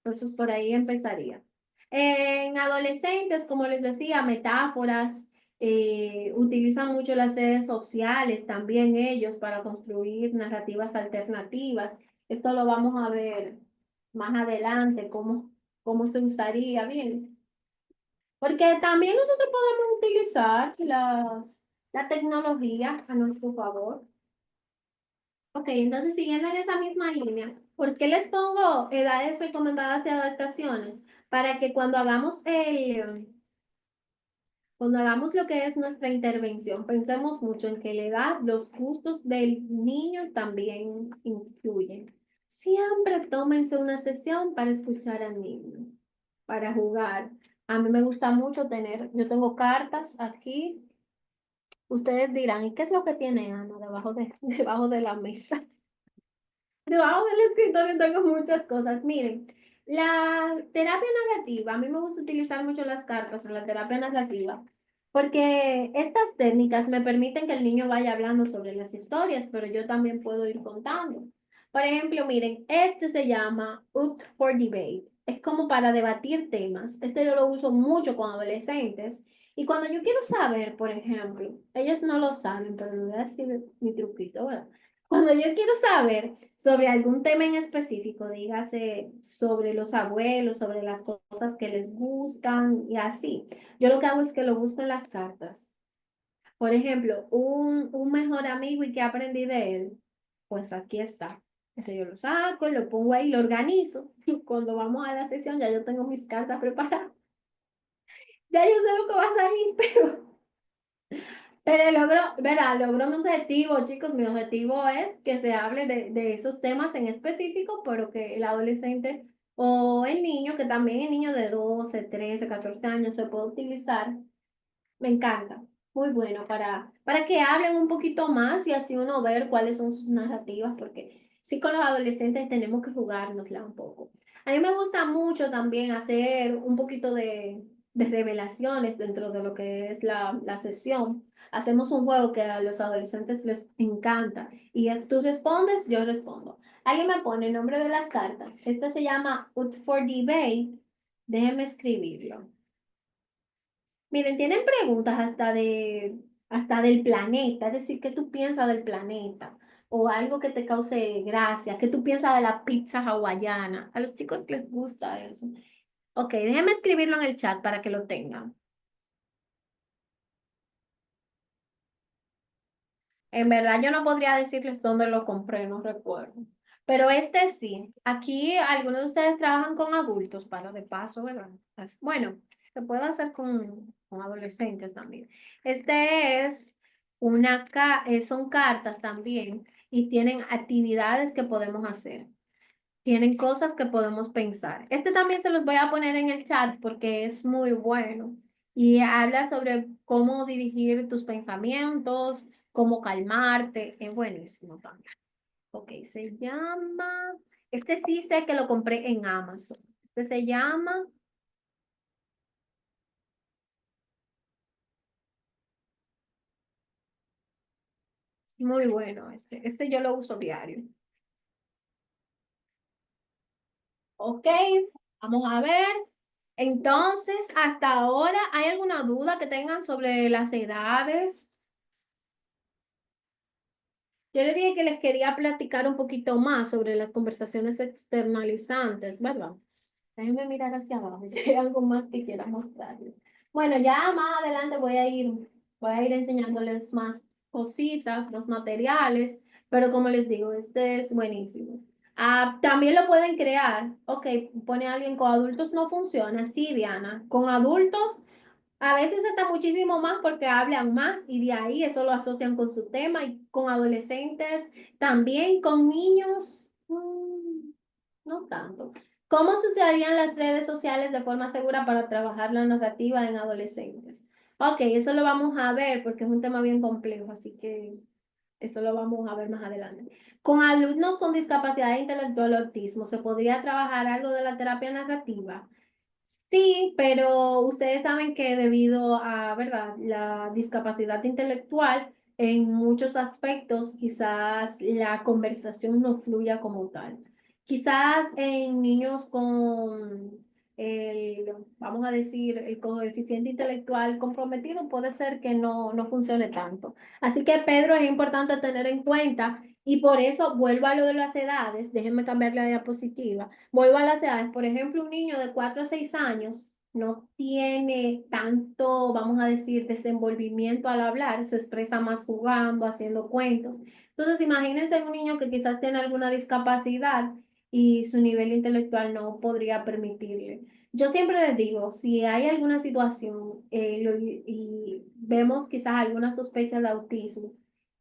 Entonces, por ahí empezaría. En adolescentes, como les decía, metáforas, utilizan mucho las redes sociales también ellos para construir narrativas alternativas. Esto lo vamos a ver más adelante, cómo se usaría bien. Porque también nosotros podemos utilizar la tecnología a nuestro favor. Ok, entonces siguiendo en esa misma línea, ¿por qué les pongo edades recomendadas de adaptaciones? Para que cuando hagamos lo que es nuestra intervención, pensemos mucho en que la edad, los gustos del niño también influyen. Siempre tómense una sesión para escuchar al niño, para jugar. A mí me gusta mucho yo tengo cartas aquí. Ustedes dirán, ¿y qué es lo que tiene Ana debajo de la mesa? Debajo del escritorio tengo muchas cosas. Miren, la terapia narrativa, a mí me gusta utilizar mucho las cartas en la terapia narrativa, porque estas técnicas me permiten que el niño vaya hablando sobre las historias, pero yo también puedo ir contando. Por ejemplo, miren, este se llama Up for Debate. Es como para debatir temas. Este yo lo uso mucho con adolescentes. Y cuando yo quiero saber, por ejemplo, ellos no lo saben, pero les voy a decir mi truquito, ¿verdad? Cuando yo quiero saber sobre algún tema en específico, dígase sobre los abuelos, sobre las cosas que les gustan y así, yo lo que hago es que lo busco en las cartas. Por ejemplo, un mejor amigo y que aprendí de él, pues aquí está. Ese yo lo saco, lo pongo ahí, lo organizo. Cuando vamos a la sesión ya yo tengo mis cartas preparadas. Ya yo sé lo que va a salir, pero logro, ¿verdad? Logro mi objetivo, chicos. Mi objetivo es que se hable de esos temas en específico, pero que el adolescente o el niño, que también el niño de 12 13 14 años se puede utilizar. Me encanta. Muy bueno para que hablen un poquito más y así uno ver cuáles son sus narrativas, porque sí con los adolescentes tenemos que jugárnosla un poco. A mí me gusta mucho también hacer un poquito de revelaciones dentro de lo que es la sesión. Hacemos un juego que a los adolescentes les encanta y es tú respondes, yo respondo. Alguien me pone el nombre de las cartas. Este se llama Ut for Debate. Déjeme escribirlo. Miren, tienen preguntas hasta del planeta, es decir, ¿qué tú piensas del planeta? O algo que te cause gracia, ¿qué tú piensas de la pizza hawaiana? A los chicos les gusta eso. Ok, déjenme escribirlo en el chat para que lo tengan. En verdad, yo no podría decirles dónde lo compré, no recuerdo. Pero este sí. Aquí algunos de ustedes trabajan con adultos, para de paso, ¿verdad? Bueno, se puede hacer con adolescentes también. Este es son cartas también y tienen actividades que podemos hacer. Tienen cosas que podemos pensar. Este también se los voy a poner en el chat porque es muy bueno y habla sobre cómo dirigir tus pensamientos, cómo calmarte. Es buenísimo también. Ok, se llama, este sí sé que lo compré en Amazon. Este se llama, es muy bueno este yo lo uso diario. Ok, vamos a ver. Entonces, hasta ahora, ¿hay alguna duda que tengan sobre las edades? Yo le dije que les quería platicar un poquito más sobre las conversaciones externalizantes, ¿verdad? Déjenme mirar hacia abajo si hay algo más que quiera mostrarles. Bueno, ya más adelante voy a ir enseñándoles más cositas, más materiales, pero como les digo, este es buenísimo. Ah, también lo pueden crear. Ok, pone alguien con adultos no funciona. Sí, Diana, con adultos a veces está muchísimo más porque hablan más y de ahí eso lo asocian con su tema y con adolescentes, también con niños, no tanto. ¿Cómo se usarían las redes sociales de forma segura para trabajar la narrativa en adolescentes? Ok, eso lo vamos a ver porque es un tema bien complejo, así que eso lo vamos a ver más adelante. Con alumnos con discapacidad intelectual o autismo, ¿se podría trabajar algo de la terapia narrativa? Sí, pero ustedes saben que debido a, ¿verdad?, la discapacidad intelectual, en muchos aspectos quizás la conversación no fluya como tal. Quizás en niños vamos a decir, el coeficiente intelectual comprometido, puede ser que no funcione tanto. Así que Pedro es importante tener en cuenta y por eso vuelvo a lo de las edades, déjenme cambiar la diapositiva, vuelvo a las edades, por ejemplo, un niño de 4 a 6 años no tiene tanto, vamos a decir, desenvolvimiento al hablar, se expresa más jugando, haciendo cuentos. Entonces, imagínense un niño que quizás tiene alguna discapacidad y su nivel intelectual no podría permitirle. Yo siempre les digo, si hay alguna situación y vemos quizás alguna sospecha de autismo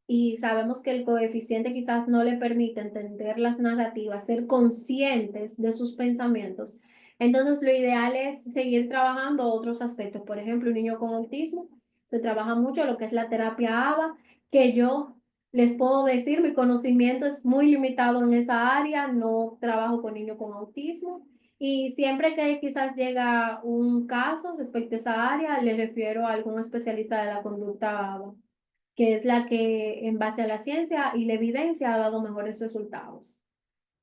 y sabemos que el coeficiente quizás no le permite entender las narrativas, ser conscientes de sus pensamientos, entonces lo ideal es seguir trabajando otros aspectos. Por ejemplo, un niño con autismo, se trabaja mucho lo que es la terapia ABA, que yo les puedo decir, mi conocimiento es muy limitado en esa área, no trabajo con niños con autismo. Y siempre que quizás llega un caso respecto a esa área, le refiero a algún especialista de la conducta ABA, que es la que en base a la ciencia y la evidencia ha dado mejores resultados.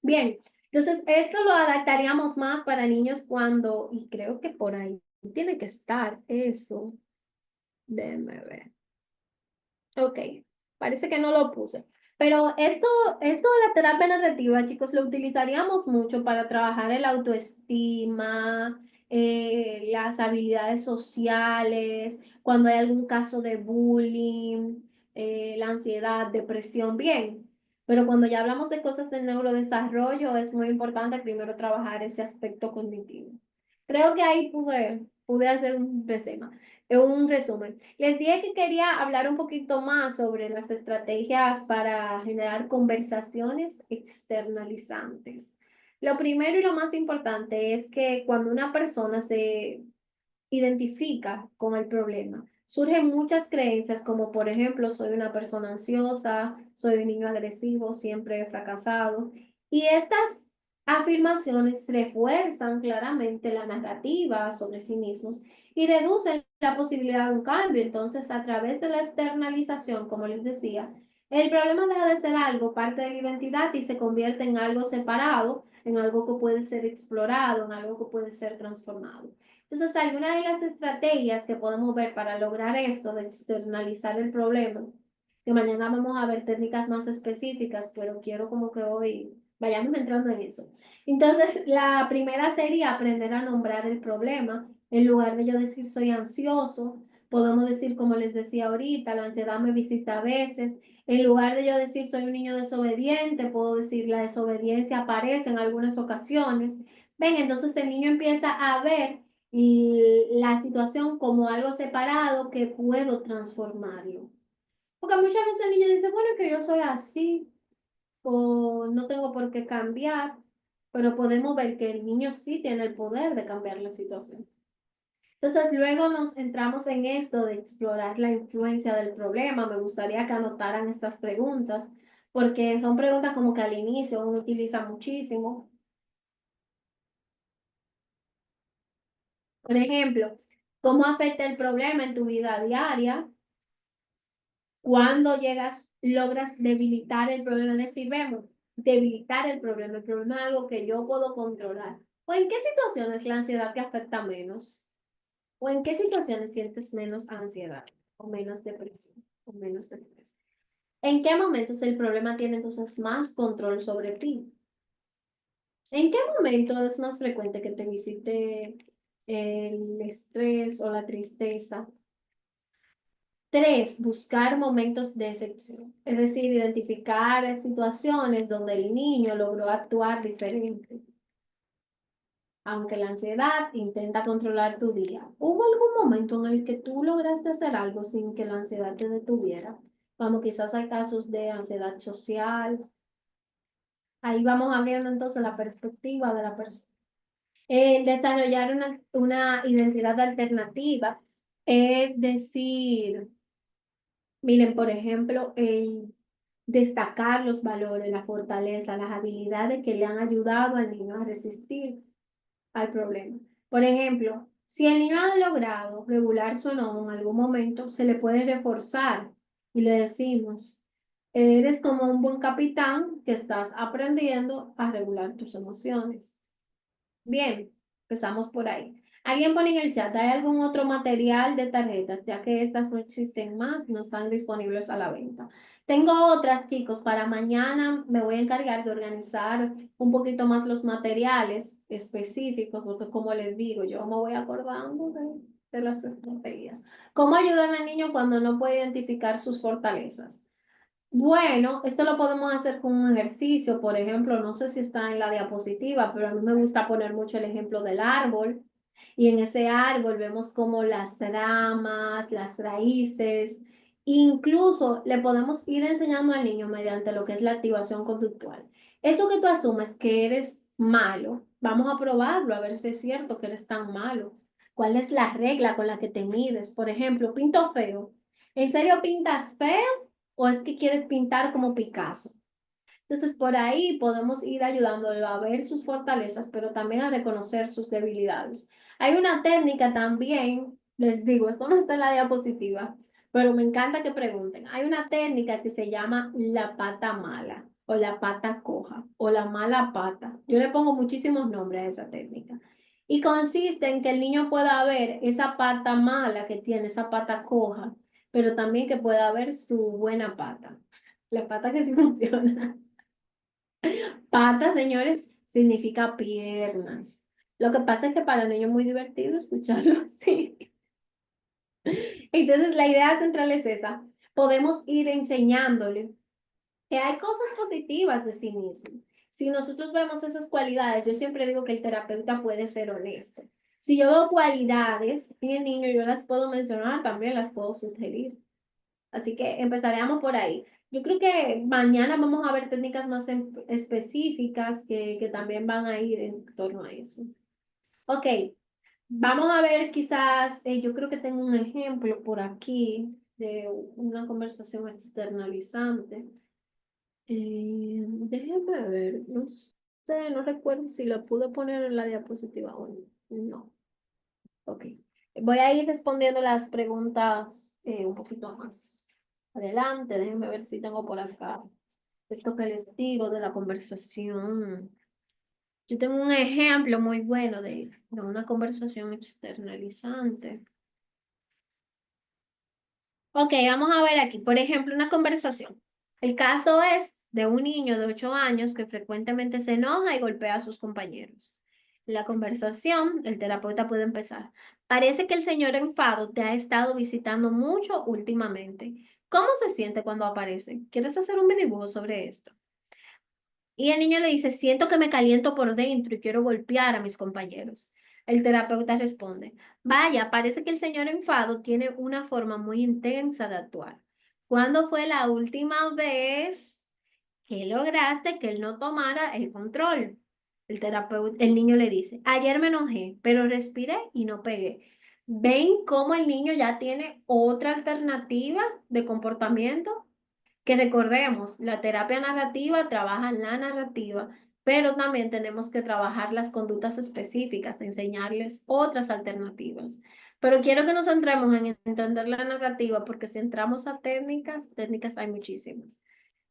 Bien, entonces esto lo adaptaríamos más para niños cuando, y creo que por ahí tiene que estar eso. Déjenme ver. Ok, parece que no lo puse. Pero esto de la terapia narrativa, chicos, lo utilizaríamos mucho para trabajar el autoestima, las habilidades sociales, cuando hay algún caso de bullying, la ansiedad, depresión, bien. Pero cuando ya hablamos de cosas del neurodesarrollo, es muy importante primero trabajar ese aspecto cognitivo. Creo que ahí pude hacer un resumen. Les dije que quería hablar un poquito más sobre las estrategias para generar conversaciones externalizantes. Lo primero y lo más importante es que cuando una persona se identifica con el problema, surgen muchas creencias como por ejemplo, soy una persona ansiosa, soy un niño agresivo, siempre he fracasado. Y estas afirmaciones refuerzan claramente la narrativa sobre sí mismos y reducen la posibilidad de un cambio. Entonces, a través de la externalización, como les decía, el problema deja de ser algo, parte de la identidad y se convierte en algo separado, en algo que puede ser explorado, en algo que puede ser transformado. Entonces, algunas de las estrategias que podemos ver para lograr esto de externalizar el problema, que mañana vamos a ver técnicas más específicas, pero quiero como que hoy vayamos entrando en eso. Entonces, la primera sería aprender a nombrar el problema. En lugar de yo decir soy ansioso, podemos decir, como les decía ahorita, la ansiedad me visita a veces. En lugar de yo decir soy un niño desobediente, puedo decir la desobediencia aparece en algunas ocasiones. Ven, entonces el niño empieza a ver la situación como algo separado que puedo transformarlo. Porque muchas veces el niño dice, bueno, que yo soy así o no tengo por qué cambiar, pero podemos ver que el niño sí tiene el poder de cambiar la situación. Entonces, luego nos entramos en esto de explorar la influencia del problema. Me gustaría que anotaran estas preguntas, porque son preguntas como que al inicio uno utiliza muchísimo. Por ejemplo, ¿cómo afecta el problema en tu vida diaria? Cuando logras debilitar el problema, es decir, vemos, debilitar el problema es algo que yo puedo controlar. ¿O en qué situaciones la ansiedad te afecta menos? ¿O en qué situaciones sientes menos ansiedad o menos depresión o menos estrés? ¿En qué momentos el problema tiene entonces más control sobre ti? ¿En qué momento es más frecuente que te visite el estrés o la tristeza? Tres, buscar momentos de excepción, es decir, identificar situaciones donde el niño logró actuar diferente. Aunque la ansiedad intenta controlar tu día, ¿hubo algún momento en el que tú lograste hacer algo sin que la ansiedad te detuviera? Como quizás hay casos de ansiedad social. Ahí vamos abriendo entonces la perspectiva de la persona. Desarrollar una identidad alternativa, es decir, miren, por ejemplo, el destacar los valores, la fortaleza, las habilidades que le han ayudado al niño a resistir al problema. Por ejemplo, si el niño ha logrado regular su enojo en algún momento, se le puede reforzar y le decimos, eres como un buen capitán que estás aprendiendo a regular tus emociones. Bien. Empezamos por ahí. Alguien pone en el chat, ¿hay algún otro material de tarjetas? Ya que estas no existen más, no están disponibles a la venta. Tengo otras, chicos, para mañana me voy a encargar de organizar un poquito más los materiales específicos, porque como les digo, yo me voy acordando de las estrategias. ¿Cómo ayudar al niño cuando no puede identificar sus fortalezas? Bueno, esto lo podemos hacer con un ejercicio, por ejemplo, no sé si está en la diapositiva, pero a mí me gusta poner mucho el ejemplo del árbol. Y en ese árbol vemos como las ramas, las raíces, incluso le podemos ir enseñando al niño mediante lo que es la activación conductual. Eso que tú asumes que eres malo, vamos a probarlo a ver si es cierto que eres tan malo. ¿Cuál es la regla con la que te mides? Por ejemplo, pinto feo. ¿En serio pintas feo o es que quieres pintar como Picasso? Entonces, por ahí podemos ir ayudándolo a ver sus fortalezas, pero también a reconocer sus debilidades. Hay una técnica también, les digo, esto no está en la diapositiva, pero me encanta que pregunten. Hay una técnica que se llama la pata mala o la pata coja o la mala pata. Yo le pongo muchísimos nombres a esa técnica. Y consiste en que el niño pueda ver esa pata mala que tiene, esa pata coja, pero también que pueda ver su buena pata, la pata que sí funciona. Pata, señores, significa piernas. Lo que pasa es que para el niño es muy divertido escucharlo así. Entonces, la idea central es esa. Podemos ir enseñándole que hay cosas positivas de sí mismo. Si nosotros vemos esas cualidades, yo siempre digo que el terapeuta puede ser honesto. Si yo veo cualidades en el niño, yo las puedo mencionar, también las puedo sugerir. Así que empezaremos por ahí. Yo creo que mañana vamos a ver técnicas más específicas que también van a ir en torno a eso. Ok, vamos a ver quizás, yo creo que tengo un ejemplo por aquí de una conversación externalizante. Déjenme ver, no sé, no recuerdo si lo pude poner en la diapositiva o no. No. Ok. Voy a ir respondiendo las preguntas un poquito más adelante. Déjenme ver si tengo por acá esto que les digo de la conversación. Yo tengo un ejemplo muy bueno de una conversación externalizante. Ok, vamos a ver aquí, por ejemplo, una conversación. El caso es de un niño de 8 años que frecuentemente se enoja y golpea a sus compañeros. La conversación, el terapeuta puede empezar. Parece que el señor enfado te ha estado visitando mucho últimamente. ¿Cómo se siente cuando aparece? ¿Quieres hacer un dibujo sobre esto? Y el niño le dice, siento que me caliento por dentro y quiero golpear a mis compañeros. El terapeuta responde, vaya, parece que el señor enfado tiene una forma muy intensa de actuar. ¿Cuándo fue la última vez que lograste que él no tomara el control? El niño le dice, ayer me enojé, pero respiré y no pegué. ¿Ven cómo el niño ya tiene otra alternativa de comportamiento? Que recordemos, la terapia narrativa trabaja la narrativa, pero también tenemos que trabajar las conductas específicas, enseñarles otras alternativas. Pero quiero que nos centremos en entender la narrativa, porque si entramos a técnicas, técnicas hay muchísimas.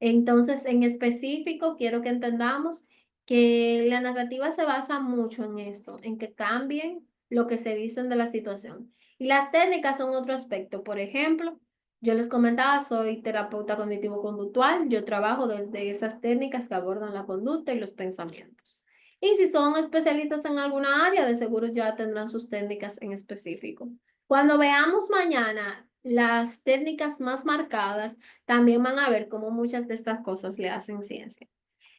Entonces, en específico, quiero que entendamos que la narrativa se basa mucho en esto, en que cambien lo que se dicen de la situación. Y las técnicas son otro aspecto. Por ejemplo, yo les comentaba, soy terapeuta cognitivo-conductual. Yo trabajo desde esas técnicas que abordan la conducta y los pensamientos. Y si son especialistas en alguna área, de seguro ya tendrán sus técnicas en específico. Cuando veamos mañana las técnicas más marcadas, también van a ver cómo muchas de estas cosas le hacen ciencia.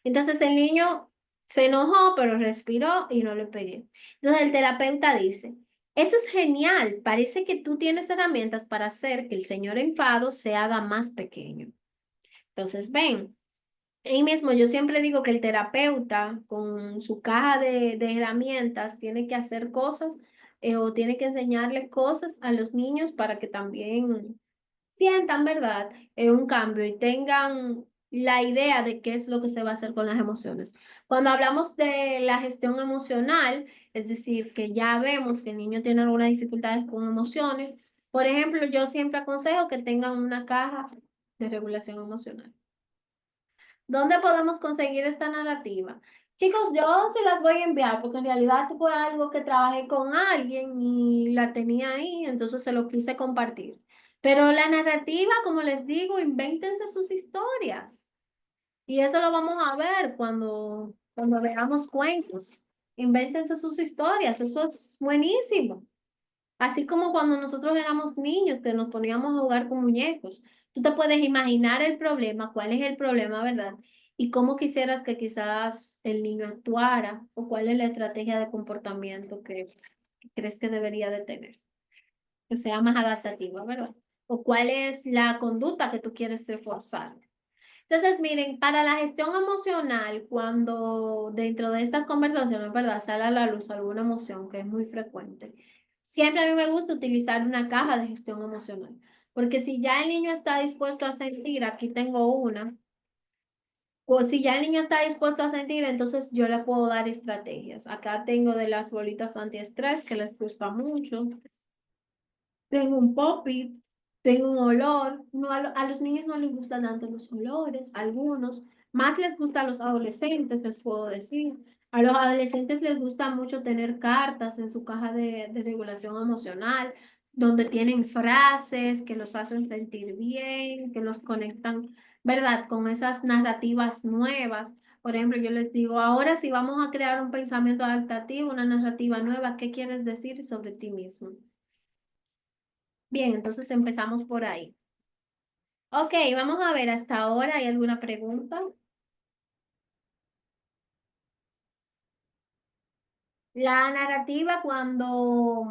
Entonces el niño se enojó, pero respiró y no le pegué. Entonces el terapeuta dice, eso es genial, parece que tú tienes herramientas para hacer que el señor enfado se haga más pequeño. Entonces, ven, ahí mismo yo siempre digo que el terapeuta con su caja de herramientas tiene que hacer cosas o tiene que enseñarle cosas a los niños para que también sientan, ¿verdad? Un cambio y tengan la idea de qué es lo que se va a hacer con las emociones. Cuando hablamos de la gestión emocional, es decir, que ya vemos que el niño tiene algunas dificultades con emociones, por ejemplo, yo siempre aconsejo que tengan una caja de regulación emocional. ¿Dónde podemos conseguir esta narrativa? Chicos, yo se las voy a enviar porque en realidad fue algo que trabajé con alguien y la tenía ahí, entonces se lo quise compartir. Pero la narrativa, como les digo, invéntense sus historias. Y eso lo vamos a ver cuando veamos cuentos. Invéntense sus historias, eso es buenísimo. Así como cuando nosotros éramos niños que nos poníamos a jugar con muñecos. Tú te puedes imaginar el problema, cuál es el problema, ¿verdad? Y cómo quisieras que quizás el niño actuara o cuál es la estrategia de comportamiento que crees que debería de tener, que sea más adaptativa, ¿verdad? O cuál es la conducta que tú quieres reforzar. Entonces, miren, para la gestión emocional, cuando dentro de estas conversaciones, ¿verdad? Sale a la luz alguna emoción que es muy frecuente. Siempre a mí me gusta utilizar una caja de gestión emocional, porque si ya el niño está dispuesto a sentir, aquí tengo una, o si ya el niño está dispuesto a sentir, entonces yo le puedo dar estrategias. Acá tengo de las bolitas antiestrés que les gusta mucho. Tengo un pop-it, tengo un olor. No, a los niños no les gustan tanto los olores, algunos. Más les gusta a los adolescentes, les puedo decir. A los adolescentes les gusta mucho tener cartas en su caja de regulación emocional, donde tienen frases que los hacen sentir bien, que los conectan, ¿verdad? Con esas narrativas nuevas. Por ejemplo, yo les digo, ahora si vamos a crear un pensamiento adaptativo, una narrativa nueva, ¿qué quieres decir sobre ti mismo? Bien, entonces empezamos por ahí. Ok, vamos a ver, hasta ahora, ¿hay alguna pregunta? La narrativa, cuando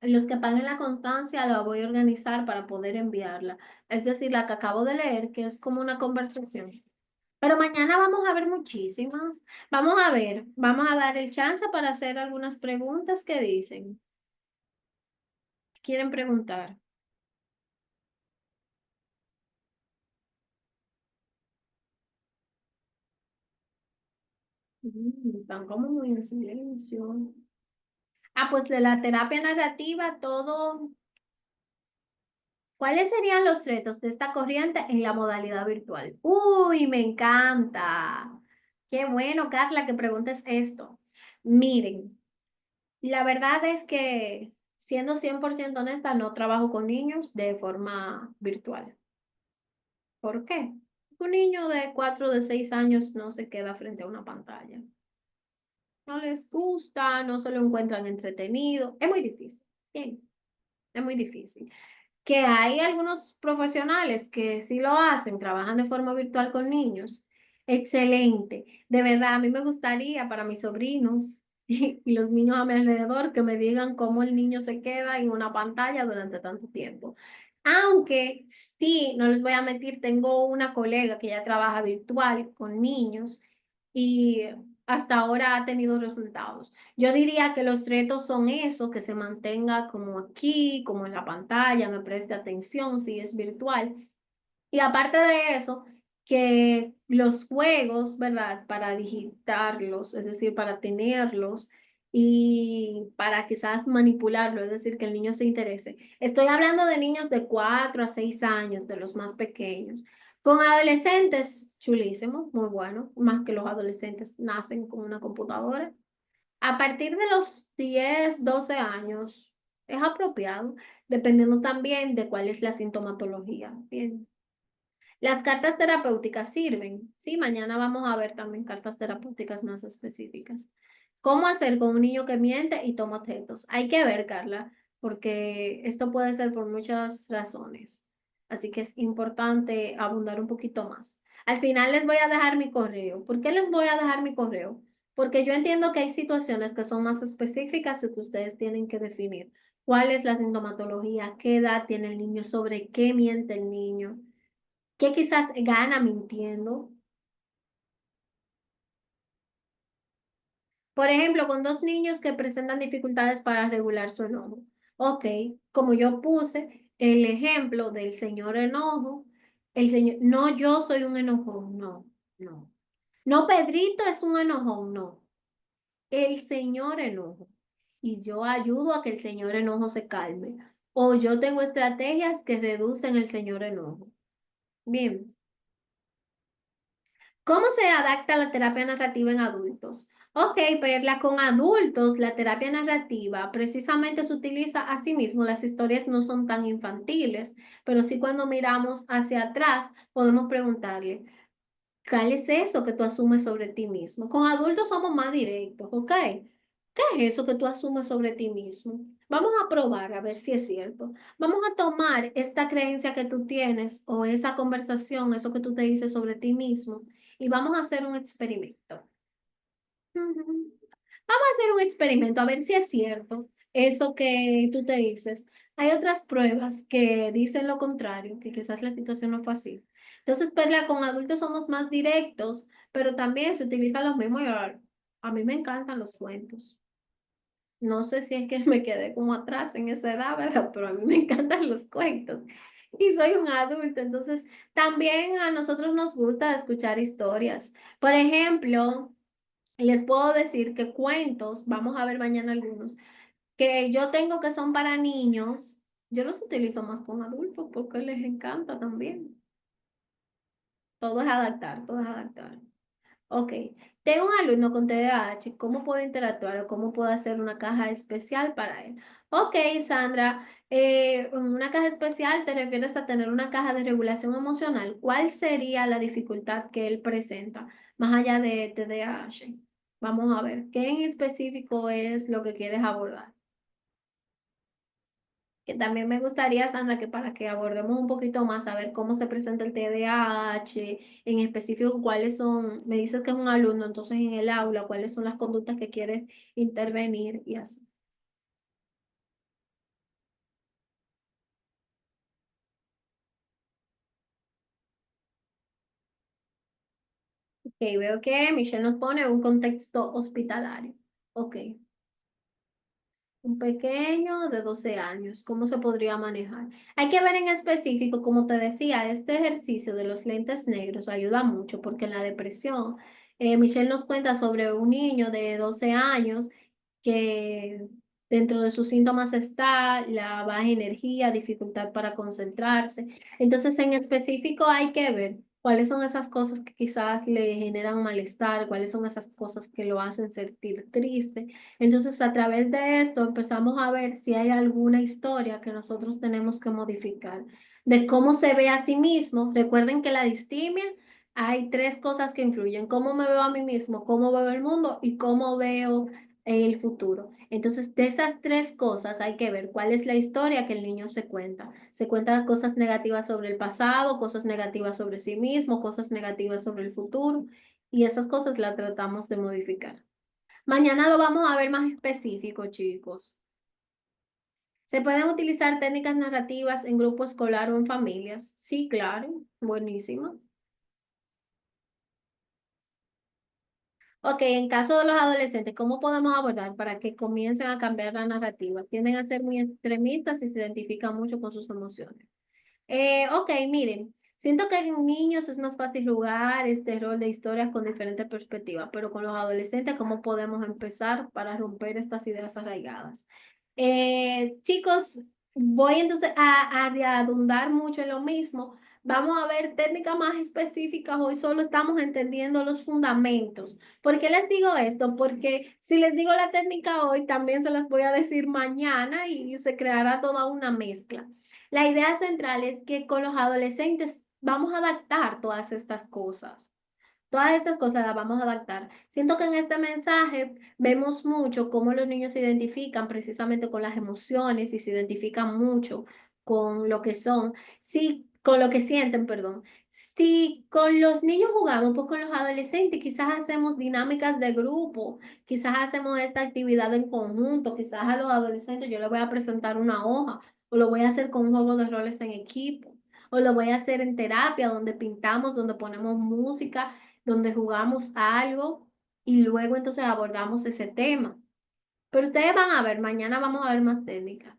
los que paguen la constancia la voy a organizar para poder enviarla. Es decir, la que acabo de leer, que es como una conversación. Pero mañana vamos a ver muchísimas. Vamos a ver, vamos a dar el chance para hacer algunas preguntas que dicen. ¿Quieren preguntar? Están como muy en silencio. Ah, pues de la terapia narrativa, todo. ¿Cuáles serían los retos de esta corriente en la modalidad virtual? Uy, me encanta. Qué bueno, Carla, que preguntes esto. Miren, la verdad es que, siendo 100% honesta, no trabajo con niños de forma virtual. ¿Por qué? Un niño de 4 de 6 años no se queda frente a una pantalla. No les gusta, no se lo encuentran entretenido. Es muy difícil. Bien, es muy difícil. Que hay algunos profesionales que sí lo hacen, trabajan de forma virtual con niños. Excelente. De verdad, a mí me gustaría para mis sobrinos y los niños a mi alrededor que me digan cómo el niño se queda en una pantalla durante tanto tiempo. Aunque sí, no les voy a mentir, tengo una colega que ya trabaja virtual con niños y hasta ahora ha tenido resultados. Yo diría que los retos son eso, que se mantenga como aquí, como en la pantalla, me preste atención si es virtual. Y aparte de eso, que los juegos, ¿verdad? Para digitarlos, es decir, para tenerlos y para quizás manipularlo, es decir, que el niño se interese. Estoy hablando de niños de 4 a 6 años, de los más pequeños. Con adolescentes, chulísimo, muy bueno, más que los adolescentes nacen con una computadora. A partir de los 10, 12 años es apropiado, dependiendo también de cuál es la sintomatología. Bien. Las cartas terapéuticas sirven. Sí, mañana vamos a ver también cartas terapéuticas más específicas. ¿Cómo hacer con un niño que miente y toma objetos? Hay que ver, Carla, porque esto puede ser por muchas razones. Así que es importante abundar un poquito más. Al final les voy a dejar mi correo. ¿Por qué les voy a dejar mi correo? Porque yo entiendo que hay situaciones que son más específicas y que ustedes tienen que definir. ¿Cuál es la sintomatología? ¿Qué edad tiene el niño? ¿Sobre qué miente el niño? ¿Qué quizás gana mintiendo? Por ejemplo, con dos niños que presentan dificultades para regular su enojo. Ok, como yo puse el ejemplo del señor enojo, el señor, no, yo soy un enojón, no, no. No, Pedrito es un enojón, no. El señor enojo. Y yo ayudo a que el señor enojo se calme. O yo tengo estrategias que reducen el señor enojo. Bien. ¿Cómo se adapta la terapia narrativa en adultos? Ok, Perla, con adultos la terapia narrativa precisamente se utiliza a sí mismo. Las historias no son tan infantiles, pero sí cuando miramos hacia atrás podemos preguntarle, ¿cuál es eso que tú asumes sobre ti mismo? Con adultos somos más directos, ¿ok? ¿Qué es eso que tú asumes sobre ti mismo? Vamos a probar a ver si es cierto. Vamos a tomar esta creencia que tú tienes o esa conversación, eso que tú te dices sobre ti mismo, y vamos a hacer un experimento. Ujú. Vamos a hacer un experimento a ver si es cierto eso que tú te dices. Hay otras pruebas que dicen lo contrario, que quizás la situación no fue así. Entonces, Perla, con adultos somos más directos, pero también se utilizan los mismos. A mí me encantan los cuentos. No sé si es que me quedé como atrás en esa edad, ¿verdad? Pero a mí me encantan los cuentos. Y soy un adulto, entonces también a nosotros nos gusta escuchar historias. Por ejemplo, les puedo decir que cuentos, vamos a ver mañana algunos, que yo tengo que son para niños, yo los utilizo más con adultos porque les encanta también. Todo es adaptar, todo es adaptar. Ok, tengo un alumno con TDAH, ¿cómo puedo interactuar o cómo puedo hacer una caja especial para él? Ok, Sandra, una caja especial te refieres a tener una caja de regulación emocional. ¿Cuál sería la dificultad que él presenta más allá de TDAH? Vamos a ver, ¿qué en específico es lo que quieres abordar? Que también me gustaría, Sandra, que para que abordemos un poquito más, a ver cómo se presenta el TDAH, en específico cuáles son, me dices que es un alumno, entonces en el aula, cuáles son las conductas que quieres intervenir y así. Ok, veo que Michelle nos pone un contexto hospitalario. Ok. Un pequeño de 12 años, ¿cómo se podría manejar? Hay que ver en específico, como te decía, este ejercicio de los lentes negros ayuda mucho porque en la depresión, Michelle nos cuenta sobre un niño de 12 años que dentro de sus síntomas está la baja energía, dificultad para concentrarse. Entonces, en específico hay que ver cuáles son esas cosas que quizás le generan malestar, cuáles son esas cosas que lo hacen sentir triste. Entonces, a través de esto empezamos a ver si hay alguna historia que nosotros tenemos que modificar, de cómo se ve a sí mismo. Recuerden que la distimia, hay tres cosas que influyen: cómo me veo a mí mismo, cómo veo el mundo y cómo veo el futuro. Entonces, de esas tres cosas hay que ver cuál es la historia que el niño se cuenta. Se cuenta cosas negativas sobre el pasado, cosas negativas sobre sí mismo, cosas negativas sobre el futuro, y esas cosas las tratamos de modificar. Mañana lo vamos a ver más específico, chicos. ¿Se pueden utilizar técnicas narrativas en grupo escolar o en familias? Sí, claro, buenísimo. Ok, en caso de los adolescentes, ¿cómo podemos abordar para que comiencen a cambiar la narrativa? Tienden a ser muy extremistas y se identifican mucho con sus emociones. Ok, miren, siento que en niños es más fácil jugar este rol de historias con diferentes perspectivas, pero con los adolescentes, ¿cómo podemos empezar para romper estas ideas arraigadas? Chicos, voy entonces a redundar mucho en lo mismo. Vamos a ver técnicas más específicas. Hoy solo estamos entendiendo los fundamentos. ¿Por qué les digo esto? Porque si les digo la técnica hoy, también se las voy a decir mañana y se creará toda una mezcla. La idea central es que con los adolescentes vamos a adaptar todas estas cosas. Todas estas cosas las vamos a adaptar. Siento que en este mensaje vemos mucho cómo los niños se identifican precisamente con las emociones y se identifican mucho con lo que son, sí, con lo que sienten, perdón. Si con los niños jugamos, pues con los adolescentes quizás hacemos dinámicas de grupo, quizás hacemos esta actividad en conjunto, quizás a los adolescentes yo les voy a presentar una hoja o lo voy a hacer con un juego de roles en equipo. O lo voy a hacer en terapia, donde pintamos, donde ponemos música, donde jugamos a algo y luego entonces abordamos ese tema. Pero ustedes van a ver, mañana vamos a ver más técnicas.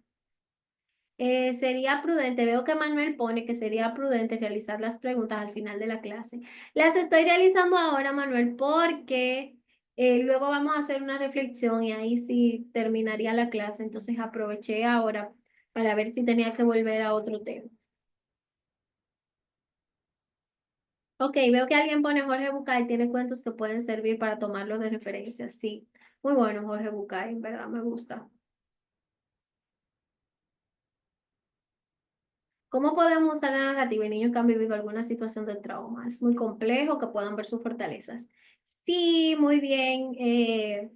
Sería prudente, veo que Manuel pone que sería prudente realizar las preguntas al final de la clase. Las estoy realizando ahora, Manuel, porque luego vamos a hacer una reflexión y ahí sí terminaría la clase. Entonces aproveché ahora para ver si tenía que volver a otro tema. Ok, veo que alguien pone Jorge Bucay, tiene cuentos que pueden servir para tomarlo de referencia. Sí, muy bueno Jorge Bucay, en verdad me gusta. ¿Cómo podemos usar la narrativa en niños que han vivido alguna situación de trauma? Es muy complejo que puedan ver sus fortalezas. Sí, muy bien.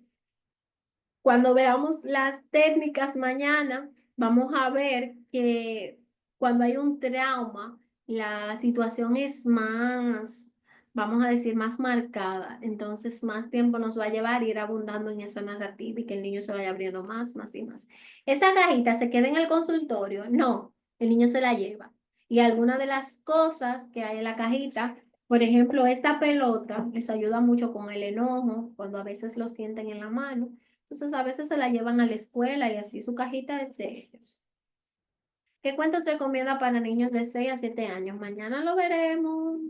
Cuando veamos las técnicas mañana, vamos a ver que cuando hay un trauma, la situación es más, vamos a decir, más marcada. Entonces, más tiempo nos va a llevar a ir abundando en esa narrativa y que el niño se vaya abriendo más, más y más. ¿Esa cajita se queda en el consultorio? No, el niño se la lleva. Y algunas de las cosas que hay en la cajita, por ejemplo, esta pelota les ayuda mucho con el enojo, cuando a veces lo sienten en la mano. Entonces, a veces se la llevan a la escuela y así su cajita es de ellos. ¿Qué cuentos recomienda para niños de 6 a 7 años? Mañana lo veremos.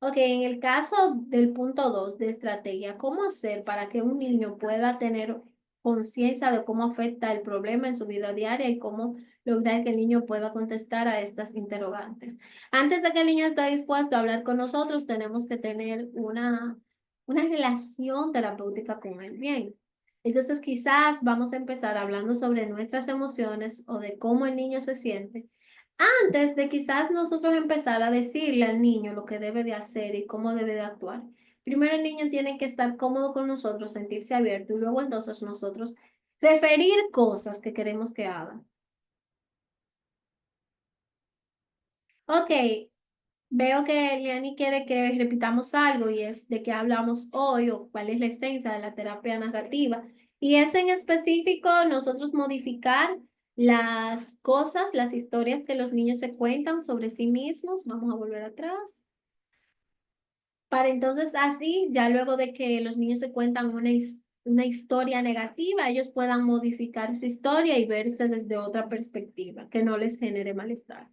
Ok, en el caso del punto 2 de estrategia, ¿cómo hacer para que un niño pueda tener conciencia de cómo afecta el problema en su vida diaria y cómo lograr que el niño pueda contestar a estas interrogantes? Antes de que el niño esté dispuesto a hablar con nosotros, tenemos que tener una relación terapéutica con él. Bien. Entonces, quizás vamos a empezar hablando sobre nuestras emociones o de cómo el niño se siente antes de quizás nosotros empezar a decirle al niño lo que debe de hacer y cómo debe de actuar. Primero el niño tiene que estar cómodo con nosotros, sentirse abierto y luego entonces nosotros referir cosas que queremos que haga. Ok, veo que Liani quiere que repitamos algo y es de qué hablamos hoy o cuál es la esencia de la terapia narrativa. Y es en específico nosotros modificar las cosas, las historias que los niños se cuentan sobre sí mismos. Vamos a volver atrás. Para entonces así, ya luego de que los niños se cuentan una historia negativa, ellos puedan modificar su historia y verse desde otra perspectiva, que no les genere malestar.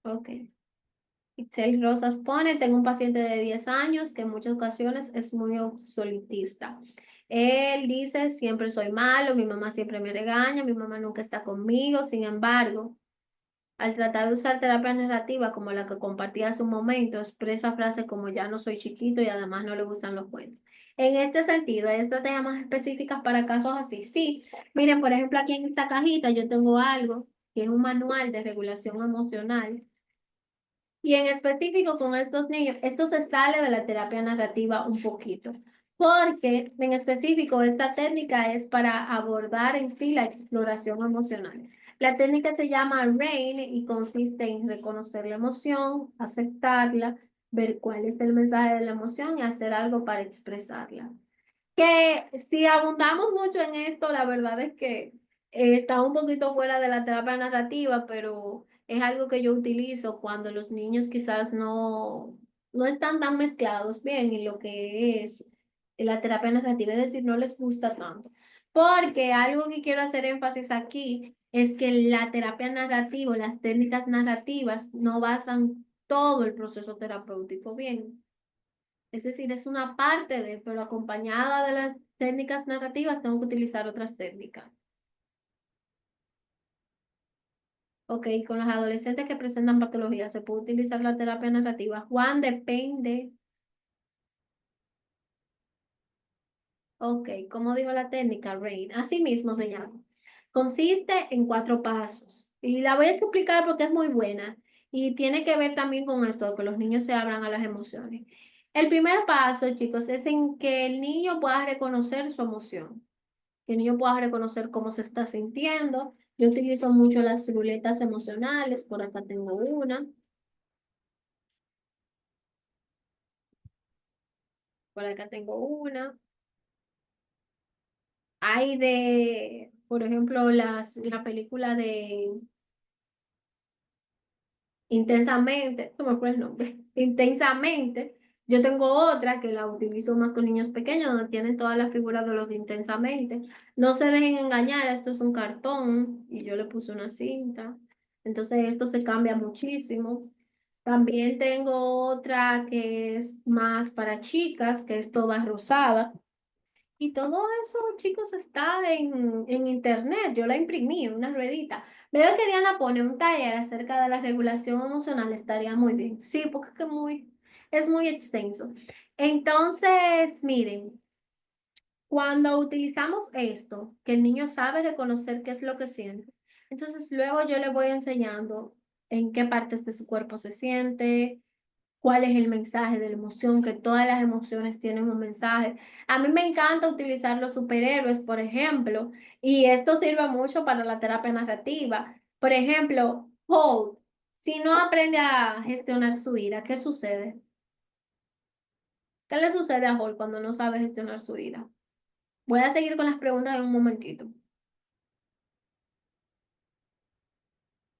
Ok. Itzel Rosas pone, tengo un paciente de 10 años que en muchas ocasiones es muy absolutista. Él dice, siempre soy malo, mi mamá siempre me regaña, mi mamá nunca está conmigo, sin embargo, al tratar de usar terapia narrativa como la que compartí hace un momento, expresa frases como ya no soy chiquito y además no le gustan los cuentos. En este sentido, ¿hay estrategias más específicas para casos así? Sí. Miren, por ejemplo, aquí en esta cajita yo tengo algo que es un manual de regulación emocional. Y en específico con estos niños, esto se sale de la terapia narrativa un poquito, porque en específico esta técnica es para abordar en sí la exploración emocional. La técnica se llama RAIN y consiste en reconocer la emoción, aceptarla, ver cuál es el mensaje de la emoción y hacer algo para expresarla. Que si abundamos mucho en esto, la verdad es que está un poquito fuera de la terapia narrativa, pero es algo que yo utilizo cuando los niños quizás no están tan mezclados bien en lo que es la terapia narrativa, es decir, no les gusta tanto. Porque algo que quiero hacer énfasis aquí es que la terapia narrativa, las técnicas narrativas no basan todo el proceso terapéutico bien. Es decir, es una parte de, pero acompañada de las técnicas narrativas, tengo que utilizar otras técnicas. Ok, con los adolescentes que presentan patologías, ¿se puede utilizar la terapia narrativa? Juan, depende. Ok, ¿cómo digo la técnica, Rain? Así mismo se llama. Consiste en 4 pasos. Y la voy a explicar porque es muy buena. Y tiene que ver también con esto, que los niños se abran a las emociones. El primer paso, chicos, es en que el niño pueda reconocer su emoción. Que el niño pueda reconocer cómo se está sintiendo. Yo utilizo mucho las ruletas emocionales, por acá tengo una, por acá tengo una. Hay de, por ejemplo, la película de Intensamente, se me fue el nombre, Intensamente. Yo tengo otra que la utilizo más con niños pequeños, donde tienen todas las figuras de los de Intensamente. No se dejen engañar, esto es un cartón y yo le puse una cinta. Entonces esto se cambia muchísimo. También tengo otra que es más para chicas, que es toda rosada. Y todo eso, chicos, está en internet. Yo la imprimí en una ruedita. Veo que Diana pone un taller acerca de la regulación emocional. Estaría muy bien. Sí, porque es muy extenso. Entonces, miren, cuando utilizamos esto, que el niño sabe reconocer qué es lo que siente, entonces luego yo le voy enseñando en qué partes de su cuerpo se siente, cuál es el mensaje de la emoción, que todas las emociones tienen un mensaje. A mí me encanta utilizar los superhéroes, por ejemplo, y esto sirve mucho para la terapia narrativa. Por ejemplo, Hulk, si no aprende a gestionar su ira, ¿qué sucede? ¿Qué le sucede a Hulk cuando no sabe gestionar su ira? Voy a seguir con las preguntas en un momentito.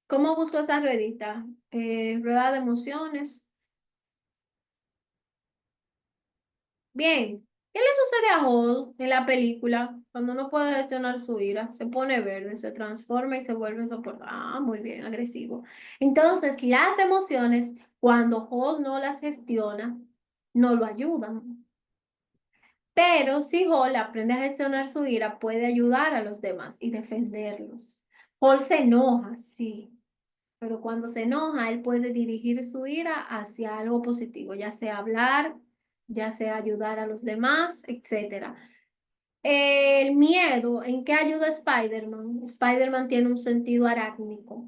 ¿Cómo busco esa ruedita? Rueda de emociones. Bien, ¿qué le sucede a Hall en la película cuando no puede gestionar su ira? Se pone verde, se transforma y se vuelve insoportable. Ah, muy bien, agresivo. Entonces, las emociones, cuando Hall no las gestiona, no lo ayudan. Pero si Hall aprende a gestionar su ira, puede ayudar a los demás y defenderlos. Hall se enoja, sí, pero cuando se enoja, él puede dirigir su ira hacia algo positivo, ya sea hablar, ya sea ayudar a los demás, etcétera. El miedo, ¿en qué ayuda Spider-Man? Spider-Man tiene un sentido arácnico.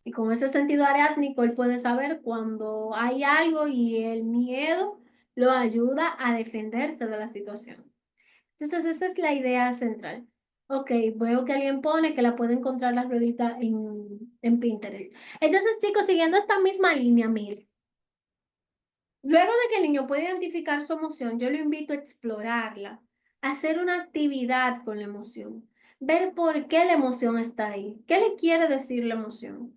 Y con ese sentido arácnico, él puede saber cuando hay algo y el miedo lo ayuda a defenderse de la situación. Entonces, esa es la idea central. Ok, veo que alguien pone que la puede encontrar la ruedita en Pinterest. Entonces, chicos, siguiendo esta misma línea, mire, luego de que el niño puede identificar su emoción, yo lo invito a explorarla, a hacer una actividad con la emoción, ver por qué la emoción está ahí, qué le quiere decir la emoción.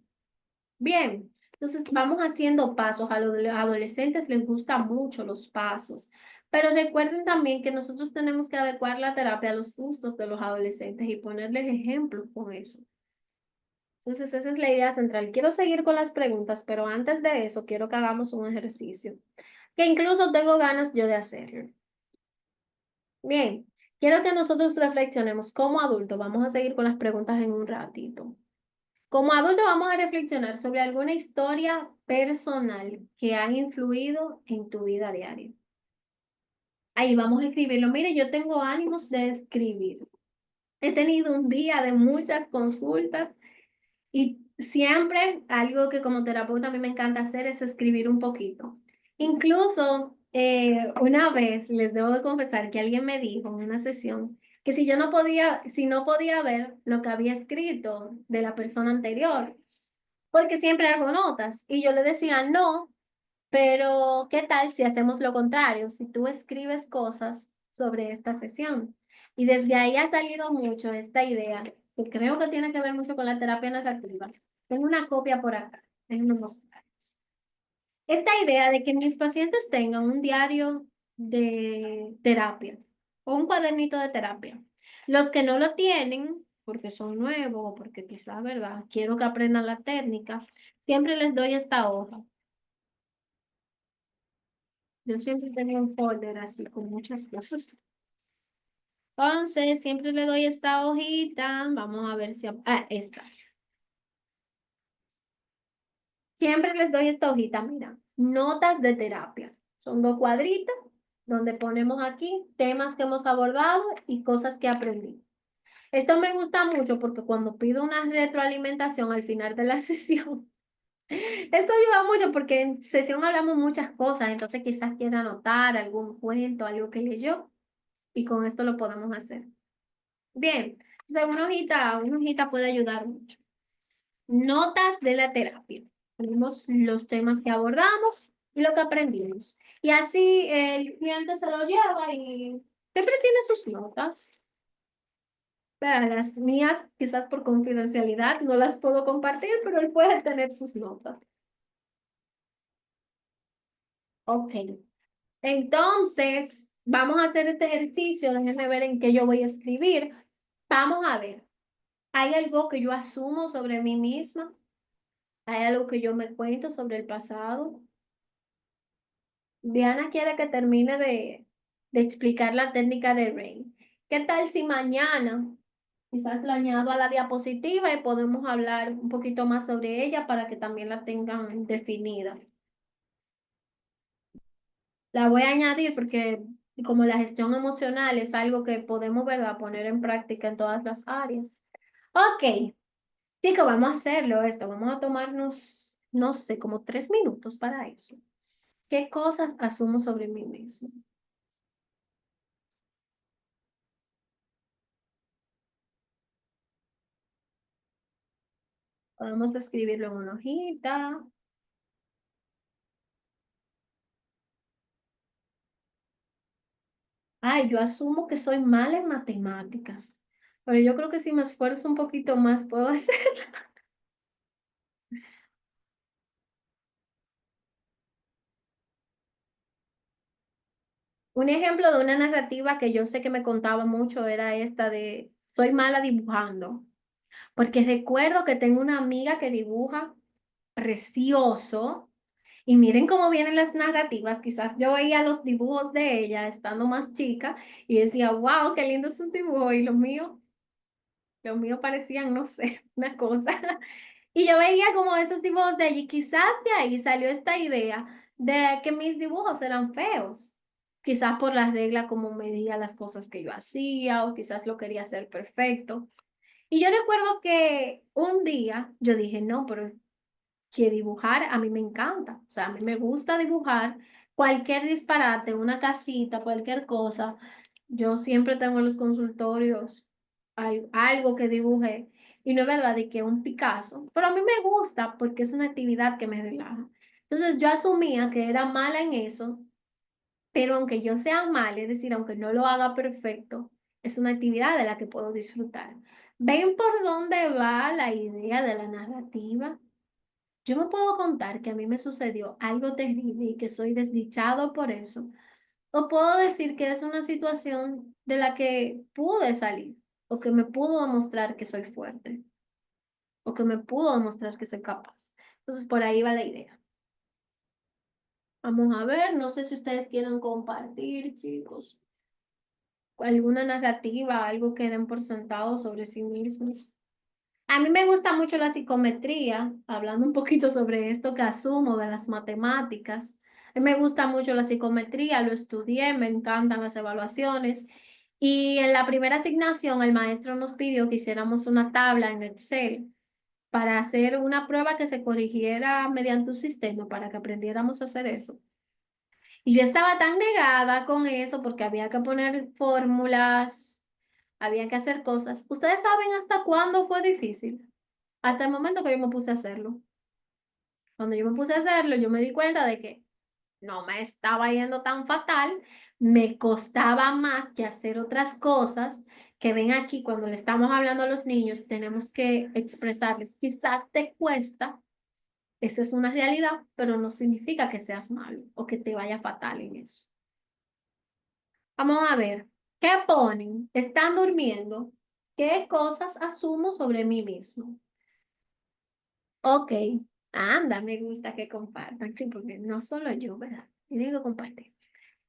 Bien, entonces vamos haciendo pasos. A los adolescentes les gustan mucho los pasos, pero recuerden también que nosotros tenemos que adecuar la terapia a los gustos de los adolescentes y ponerles ejemplos con eso. Entonces esa es la idea central. Quiero seguir con las preguntas, pero antes de eso quiero que hagamos un ejercicio, que incluso tengo ganas yo de hacerlo. Bien, quiero que nosotros reflexionemos como adultos. Vamos a seguir con las preguntas en un ratito. Como adulto vamos a reflexionar sobre alguna historia personal que ha influido en tu vida diaria. Ahí vamos a escribirlo. Mire, yo tengo ánimos de escribir. He tenido un día de muchas consultas y siempre algo que como terapeuta a mí me encanta hacer es escribir un poquito. Incluso una vez les debo de confesar que alguien me dijo en una sesión que si yo no podía, si no podía ver lo que había escrito de la persona anterior, porque siempre hago notas. Y yo le decía, no, pero ¿qué tal si hacemos lo contrario? Si tú escribes cosas sobre esta sesión. Y desde ahí ha salido mucho esta idea, que creo que tiene que ver mucho con la terapia narrativa. Tengo una copia por acá, déjenme mostrarles. Esta idea de que mis pacientes tengan un diario de terapia o un cuadernito de terapia. Los que no lo tienen, porque son nuevos o porque quizás, ¿verdad? Quiero que aprendan la técnica, siempre les doy esta hoja. Yo siempre tengo un folder así con muchas cosas. Entonces, siempre le doy esta hojita. Vamos a ver si... esta. Siempre les doy esta hojita, mira. Notas de terapia. Son dos cuadritos donde ponemos aquí temas que hemos abordado y cosas que aprendí. Esto me gusta mucho porque cuando pido una retroalimentación al final de la sesión, esto ayuda mucho porque en sesión hablamos muchas cosas, entonces quizás quiera anotar algún cuento, algo que leyó, y con esto lo podemos hacer. Bien, entonces una hojita puede ayudar mucho. Notas de la terapia. Ponemos los temas que abordamos y lo que aprendimos. Y así el cliente se lo lleva y siempre tiene sus notas. Pero las mías, quizás por confidencialidad, no las puedo compartir, pero él puede tener sus notas. Ok. Entonces, vamos a hacer este ejercicio. Déjenme ver en qué yo voy a escribir. Vamos a ver. ¿Hay algo que yo asumo sobre mí misma? ¿Hay algo que yo me cuento sobre el pasado? Diana quiere que termine de explicar la técnica de Rain. ¿Qué tal si mañana quizás la añado a la diapositiva y podemos hablar un poquito más sobre ella para que también la tengan definida? La voy a añadir porque como la gestión emocional es algo que podemos, ¿verdad?, poner en práctica en todas las áreas. Ok, chicos, vamos a hacerlo esto. Vamos a tomarnos, no sé, como 3 minutos para eso. ¿Qué cosas asumo sobre mí mismo? Podemos escribirlo en una hojita. Ay, yo asumo que soy mala en matemáticas, pero yo creo que si me esfuerzo un poquito más puedo hacer. Un ejemplo de una narrativa que yo sé que me contaba mucho era esta de soy mala dibujando, porque recuerdo que tengo una amiga que dibuja precioso y miren cómo vienen las narrativas. Quizás yo veía los dibujos de ella estando más chica y decía, wow, qué lindos sus dibujos y los míos parecían, no sé, una cosa. Y yo veía como esos dibujos de allí, quizás de ahí salió esta idea de que mis dibujos eran feos. Quizás por la regla como medía las cosas que yo hacía o quizás lo quería hacer perfecto. Y yo recuerdo que un día yo dije, no, pero que dibujar a mí me encanta. O sea, a mí me gusta dibujar cualquier disparate, una casita, cualquier cosa. Yo siempre tengo en los consultorios algo que dibuje. Y no es verdad de que un Picasso, pero a mí me gusta porque es una actividad que me relaja. Entonces yo asumía que era mala en eso, pero aunque yo sea mala, es decir, aunque no lo haga perfecto, es una actividad de la que puedo disfrutar. ¿Ven por dónde va la idea de la narrativa? Yo me puedo contar que a mí me sucedió algo terrible y que soy desdichado por eso. O puedo decir que es una situación de la que pude salir o que me pudo demostrar que soy fuerte o que me pudo demostrar que soy capaz. Entonces, por ahí va la idea. Vamos a ver, no sé si ustedes quieren compartir, chicos, alguna narrativa, algo que den por sentado sobre sí mismos. A mí me gusta mucho la psicometría, hablando un poquito sobre esto que asumo de las matemáticas. A mí me gusta mucho la psicometría, lo estudié, me encantan las evaluaciones. Y en la primera asignación el maestro nos pidió que hiciéramos una tabla en Excel para hacer una prueba que se corrigiera mediante un sistema para que aprendiéramos a hacer eso. Y yo estaba tan negada con eso porque había que poner fórmulas, había que hacer cosas. ¿Ustedes saben hasta cuándo fue difícil? Hasta el momento que yo me puse a hacerlo. Cuando yo me puse a hacerlo, yo me di cuenta de que no me estaba yendo tan fatal, me costaba más que hacer otras cosas que ven aquí cuando le estamos hablando a los niños, tenemos que expresarles, quizás te cuesta, esa es una realidad, pero no significa que seas malo o que te vaya fatal en eso. Vamos a ver, ¿qué ponen? ¿Están durmiendo? ¿Qué cosas asumo sobre mí mismo? Ok, anda, me gusta que compartan, sí, porque no solo yo, ¿verdad? Tienen que compartir.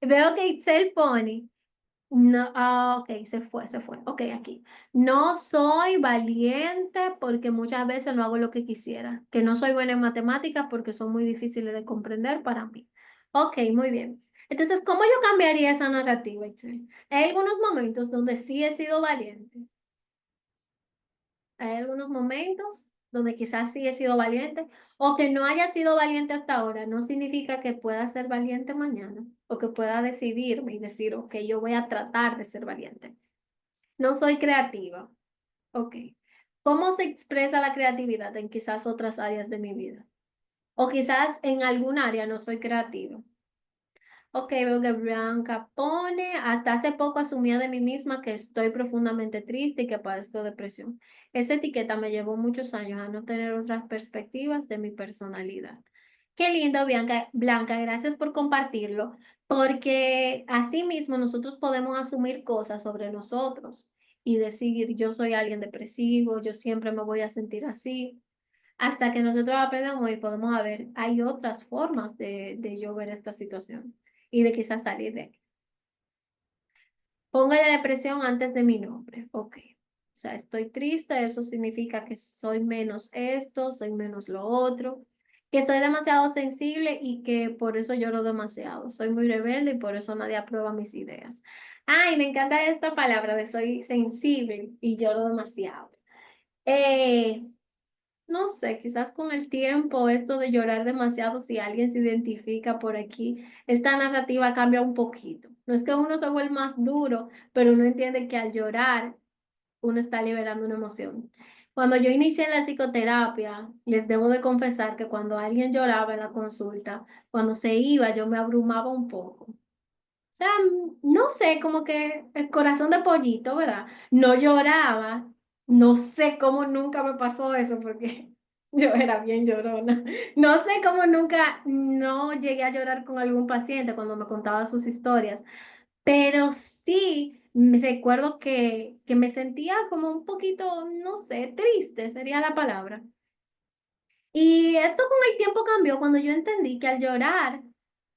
Veo que Itzel pone, no, ok, se fue, ok, aquí. No soy valiente porque muchas veces no hago lo que quisiera, que no soy buena en matemáticas porque son muy difíciles de comprender para mí. Ok, muy bien. Entonces, ¿cómo yo cambiaría esa narrativa, Itzel? Hay algunos momentos donde sí he sido valiente. Hay algunos momentos donde quizás sí he sido valiente o que no haya sido valiente hasta ahora. No significa que pueda ser valiente mañana o que pueda decidirme y decir, ok, yo voy a tratar de ser valiente. No soy creativa. Ok. ¿Cómo se expresa la creatividad en quizás otras áreas de mi vida? O quizás en algún área no soy creativa. Ok, veo que Blanca pone, hasta hace poco asumía de mí misma que estoy profundamente triste y que padezco depresión. Esa etiqueta me llevó muchos años a no tener otras perspectivas de mi personalidad. Qué lindo, Bianca, Blanca, gracias por compartirlo, porque así mismo nosotros podemos asumir cosas sobre nosotros y decir, yo soy alguien depresivo, yo siempre me voy a sentir así, hasta que nosotros aprendemos y podemos ver, hay otras formas de yo ver esta situación y de quizás salir de aquí. Póngale depresión antes de mi nombre. Ok. O sea, estoy triste, eso significa que soy menos esto, soy menos lo otro, que soy demasiado sensible y que por eso lloro demasiado. Soy muy rebelde y por eso nadie aprueba mis ideas. Ay, me encanta esta palabra de soy sensible y lloro demasiado. Eh, no sé, quizás con el tiempo, esto de llorar demasiado, si alguien se identifica por aquí, esta narrativa cambia un poquito. No es que uno se vuelva más duro, pero uno entiende que al llorar, uno está liberando una emoción. Cuando yo inicié en la psicoterapia, les debo de confesar que cuando alguien lloraba en la consulta, cuando se iba, yo me abrumaba un poco. O sea, no sé, como que el corazón de pollito, ¿verdad? No lloraba. No sé cómo nunca me pasó eso porque yo era bien llorona. No sé cómo nunca no llegué a llorar con algún paciente cuando me contaba sus historias, pero sí me recuerdo que me sentía como un poquito, no sé, triste sería la palabra. Y esto con el tiempo cambió cuando yo entendí que al llorar,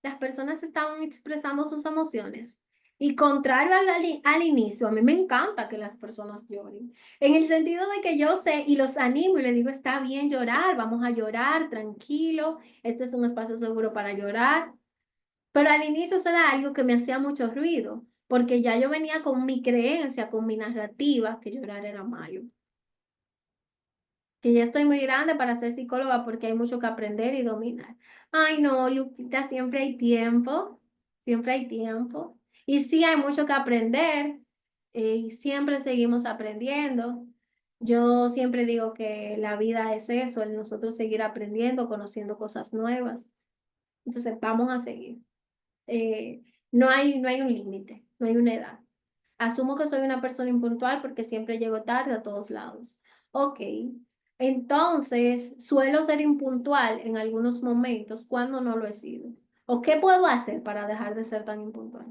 las personas estaban expresando sus emociones. Y contrario al inicio, a mí me encanta que las personas lloren. En el sentido de que yo sé y los animo y les digo, está bien llorar, vamos a llorar, tranquilo, este es un espacio seguro para llorar. Pero al inicio eso era algo que me hacía mucho ruido, porque ya yo venía con mi creencia, con mi narrativa, que llorar era malo, que ya estoy muy grande para ser psicóloga porque hay mucho que aprender y dominar. Ay, no, Lupita, siempre hay tiempo. Y sí hay mucho que aprender y siempre seguimos aprendiendo. Yo siempre digo que la vida es eso, el nosotros seguir aprendiendo, conociendo cosas nuevas. Entonces, vamos a seguir. Eh, no hay un límite, no hay una edad. Asumo que soy una persona impuntual porque siempre llego tarde a todos lados. Ok, entonces suelo ser impuntual en algunos momentos cuando no lo he sido. ¿O qué puedo hacer para dejar de ser tan impuntual?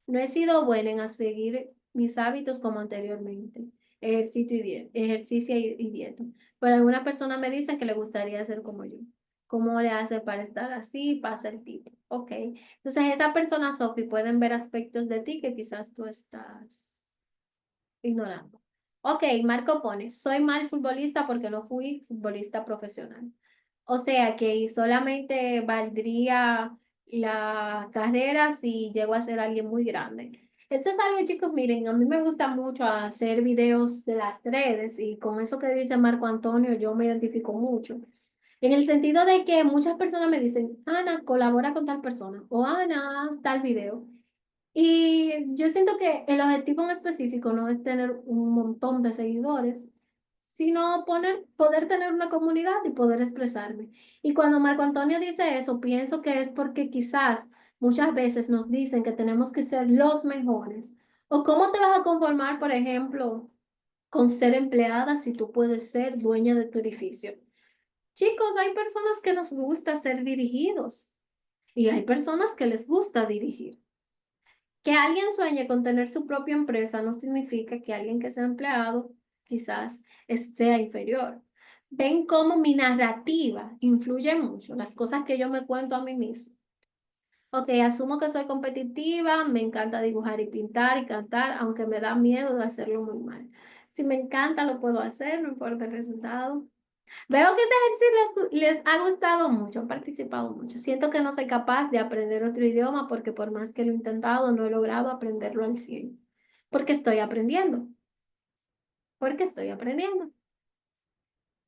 No he sido buena en seguir mis hábitos como anteriormente. Ejercicio y dieta. Pero alguna persona me dice que le gustaría ser como yo. ¿Cómo le hace para estar así? Pasa el tipo. Ok. Entonces, esa persona, Sophie, pueden ver aspectos de ti que quizás tú estás ignorando. Ok, Marco pone, soy mal futbolista porque no fui futbolista profesional. O sea que solamente valdría la carrera si llego a ser alguien muy grande. Esto es algo, chicos, miren, a mí me gusta mucho hacer videos de las redes y con eso que dice Marco Antonio yo me identifico mucho. En el sentido de que muchas personas me dicen, Ana, colabora con tal persona o Ana, haz tal video. Y yo siento que el objetivo en específico no es tener un montón de seguidores, sino poder tener una comunidad y poder expresarme. Y cuando Marco Antonio dice eso, pienso que es porque quizás muchas veces nos dicen que tenemos que ser los mejores. ¿O cómo te vas a conformar, por ejemplo, con ser empleada si tú puedes ser dueña de tu edificio? Chicos, hay personas que nos gusta ser dirigidos y hay personas que les gusta dirigir. Que alguien sueñe con tener su propia empresa no significa que alguien que sea empleado quizás sea inferior. Ven cómo mi narrativa influye mucho, las cosas que yo me cuento a mí mismo. Ok, asumo que soy competitiva, me encanta dibujar y pintar y cantar, aunque me da miedo de hacerlo muy mal. Si me encanta, lo puedo hacer, no importa el resultado. Veo que este ejercicio les ha gustado mucho, han participado mucho. Siento que no soy capaz de aprender otro idioma porque por más que lo he intentado, no he logrado aprenderlo al 100. Porque estoy aprendiendo, porque estoy aprendiendo.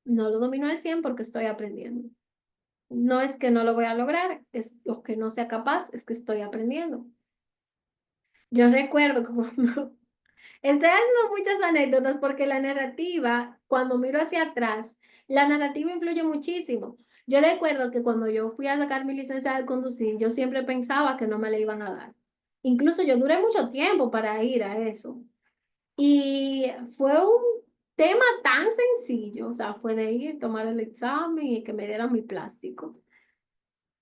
No lo domino al 100 porque estoy aprendiendo. No es que no lo voy a lograr, es o que no sea capaz, es que estoy aprendiendo. Yo recuerdo que cuando estoy haciendo muchas anécdotas porque la narrativa, cuando miro hacia atrás, la narrativa influye muchísimo. Yo recuerdo que cuando yo fui a sacar mi licencia de conducir, yo siempre pensaba que no me la iban a dar. Incluso yo duré mucho tiempo para ir a eso. Y fue un tema tan sencillo, o sea, fue de ir, tomar el examen y que me dieran mi plástico.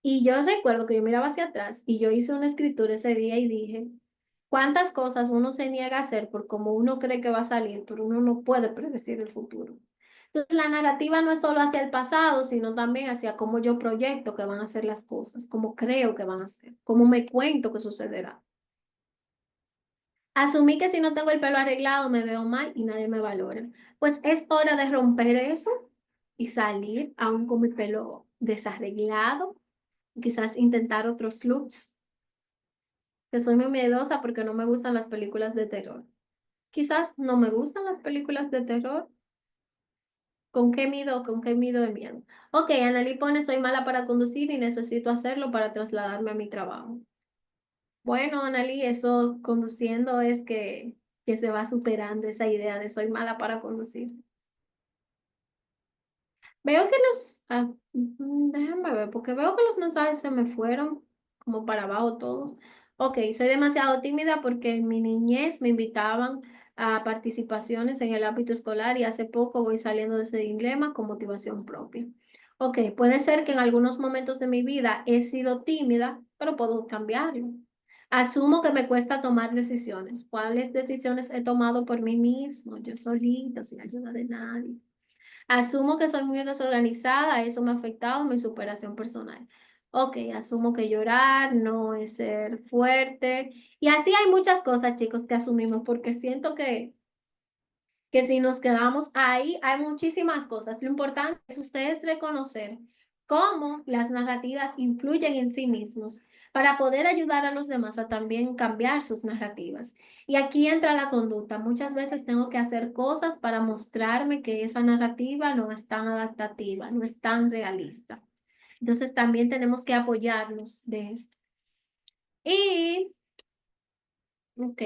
Y yo recuerdo que yo miraba hacia atrás y yo hice una escritura ese día y dije, ¿cuántas cosas uno se niega a hacer por cómo uno cree que va a salir, pero uno no puede predecir el futuro? Entonces, la narrativa no es solo hacia el pasado, sino también hacia cómo yo proyecto que van a ser las cosas, cómo creo que van a ser, cómo me cuento que sucederá. Asumí que si no tengo el pelo arreglado me veo mal y nadie me valora. Pues es hora de romper eso y salir aún con mi pelo desarreglado, quizás intentar otros looks, que soy muy miedosa porque no me gustan las películas de terror. Quizás no me gustan las películas de terror. ¿Con qué mido? ¿Con qué mido de miedo? Ok, Annalí pone, soy mala para conducir y necesito hacerlo para trasladarme a mi trabajo. Bueno, Annalí, eso conduciendo es que se va superando esa idea de soy mala para conducir. Veo que déjame ver, porque veo que los mensajes se me fueron como para abajo todos. Ok, soy demasiado tímida porque en mi niñez me invitaban a participaciones en el ámbito escolar y hace poco voy saliendo de ese dilema con motivación propia. Ok, puede ser que en algunos momentos de mi vida he sido tímida, pero puedo cambiarlo. Asumo que me cuesta tomar decisiones. ¿Cuáles decisiones he tomado por mí mismo, yo solito, sin ayuda de nadie? Asumo que soy muy desorganizada, eso me ha afectado mi superación personal. Ok, asumo que llorar no es ser fuerte. Y así hay muchas cosas, chicos, que asumimos, porque siento que si nos quedamos ahí, hay muchísimas cosas. Lo importante es ustedes reconocer cómo las narrativas influyen en sí mismos para poder ayudar a los demás a también cambiar sus narrativas. Y aquí entra la conducta. Muchas veces tengo que hacer cosas para mostrarme que esa narrativa no es tan adaptativa, no es tan realista. Entonces también tenemos que apoyarnos de esto. Y ok,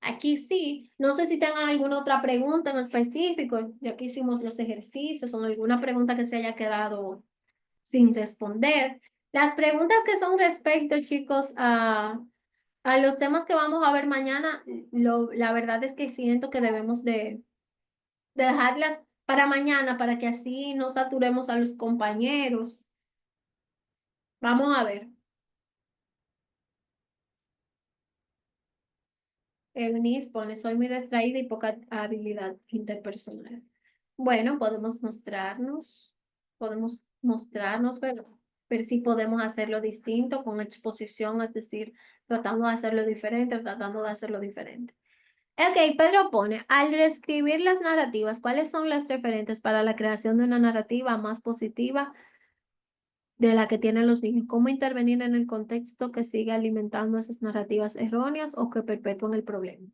aquí sí. No sé si tengan alguna otra pregunta en específico, ya que hicimos los ejercicios o alguna pregunta que se haya quedado sin responder. Las preguntas que son respecto, chicos, a los temas que vamos a ver mañana, la verdad es que siento que debemos de dejarlas para mañana para que así no saturemos a los compañeros. Vamos a ver. Eunice pone, soy muy distraída y poca habilidad interpersonal. Bueno, podemos mostrarnos, ver si podemos hacerlo distinto con exposición, es decir, tratando de hacerlo diferente, tratando de hacerlo diferente. Ok, Pedro pone, al reescribir las narrativas, ¿cuáles son las referentes para la creación de una narrativa más positiva de la que tienen los niños? ¿Cómo intervenir en el contexto que sigue alimentando esas narrativas erróneas o que perpetúan el problema?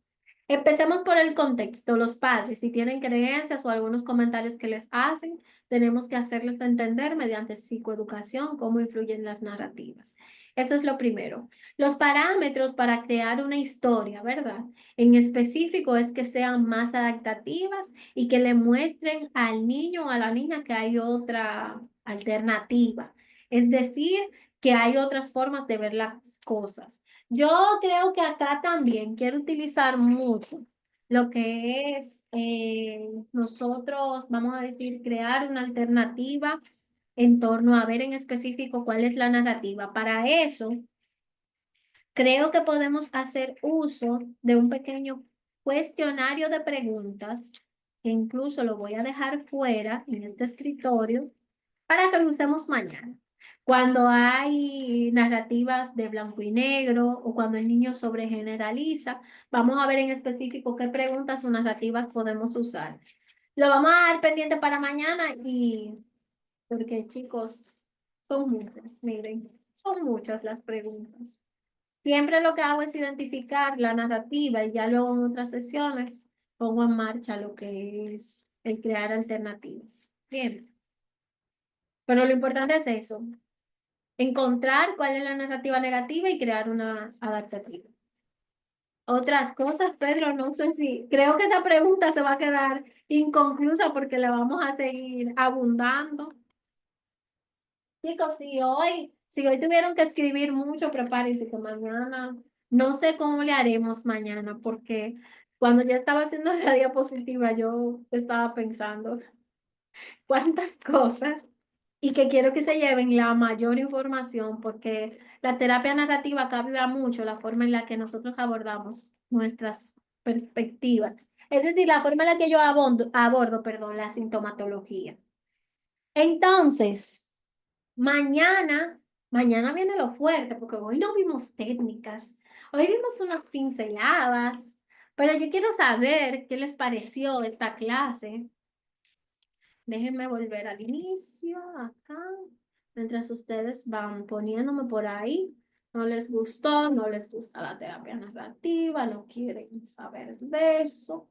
Empecemos por el contexto. Los padres, si tienen creencias o algunos comentarios que les hacen, tenemos que hacerles entender mediante psicoeducación cómo influyen las narrativas. Eso es lo primero. Los parámetros para crear una historia, ¿verdad? En específico es que sean más adaptativas y que le muestren al niño o a la niña que hay otra alternativa. Es decir, que hay otras formas de ver las cosas. Yo creo que acá también quiero utilizar mucho lo que es nosotros, vamos a decir, crear una alternativa en torno a ver en específico cuál es la narrativa. Para eso, creo que podemos hacer uso de un pequeño cuestionario de preguntas, que incluso lo voy a dejar fuera en este escritorio para que lo usemos mañana. Cuando hay narrativas de blanco y negro o cuando el niño sobregeneraliza, vamos a ver en específico qué preguntas o narrativas podemos usar. Lo vamos a dar pendiente para mañana y porque chicos, son muchas, miren, son muchas las preguntas. Siempre lo que hago es identificar la narrativa y ya luego en otras sesiones pongo en marcha lo que es el crear alternativas. Bien, pero lo importante es eso, encontrar cuál es la narrativa negativa y crear una adaptativa. Otras cosas, Pedro, no sé si, creo que esa pregunta se va a quedar inconclusa porque la vamos a seguir abundando. Chicos, si hoy tuvieron que escribir mucho, prepárense que mañana, no sé cómo le haremos mañana, porque cuando ya estaba haciendo la diapositiva, yo estaba pensando cuántas cosas y que quiero que se lleven la mayor información, porque la terapia narrativa cambia mucho la forma en la que nosotros abordamos nuestras perspectivas. Es decir, la forma en la que yo abordo, la sintomatología. Entonces, mañana viene lo fuerte, porque hoy no vimos técnicas, hoy vimos unas pinceladas, Pero yo quiero saber qué les pareció esta clase. Déjenme volver al inicio, acá, mientras ustedes van poniéndome por ahí. No les gustó, no les gusta la terapia narrativa, no quieren saber de eso.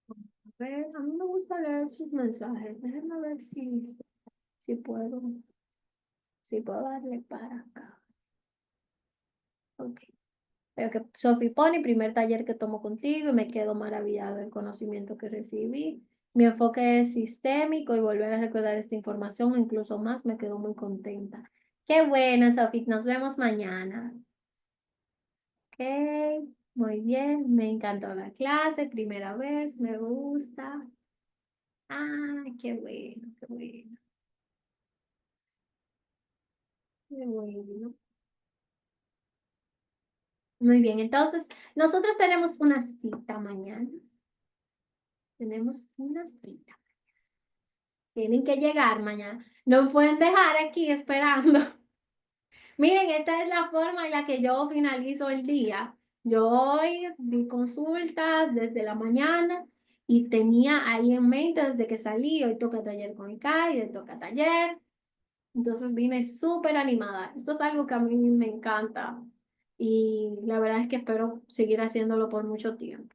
A ver, a mí me gusta leer sus mensajes. Déjenme ver si puedo, si puedo darle para acá. Ok. Veo que Sophie pone primer taller que tomo contigo y me quedo maravillada del conocimiento que recibí. Mi enfoque es sistémico y volver a recordar esta información, incluso más, me quedo muy contenta. Qué bueno, Sophie. Nos vemos mañana. Ok, muy bien. Me encantó la clase, primera vez, me gusta. Ah, qué bueno, qué bueno, qué bueno. Muy bien, entonces nosotros tenemos una cita mañana. Tenemos una cita. Tienen que llegar mañana. No me pueden dejar aquí esperando. Miren, esta es la forma en la que yo finalizo el día. Yo hoy di consultas desde la mañana y tenía ahí en mente desde que salí, hoy toca taller con Ikari, hoy toca taller. Entonces vine súper animada. Esto es algo que a mí me encanta y la verdad es que espero seguir haciéndolo por mucho tiempo.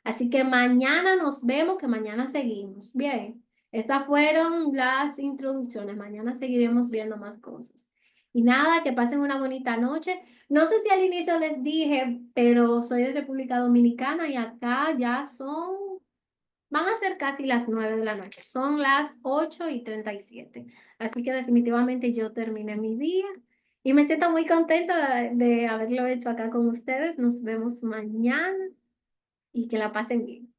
Así que mañana nos vemos, que mañana seguimos. Bien, estas fueron las introducciones. Mañana seguiremos viendo más cosas. Y nada, que pasen una bonita noche. No sé si al inicio les dije, pero soy de República Dominicana y acá ya van a ser casi las 9 de la noche. Son las 8:37. Así que definitivamente yo terminé mi día y me siento muy contenta de haberlo hecho acá con ustedes. Nos vemos mañana y que la pasen bien.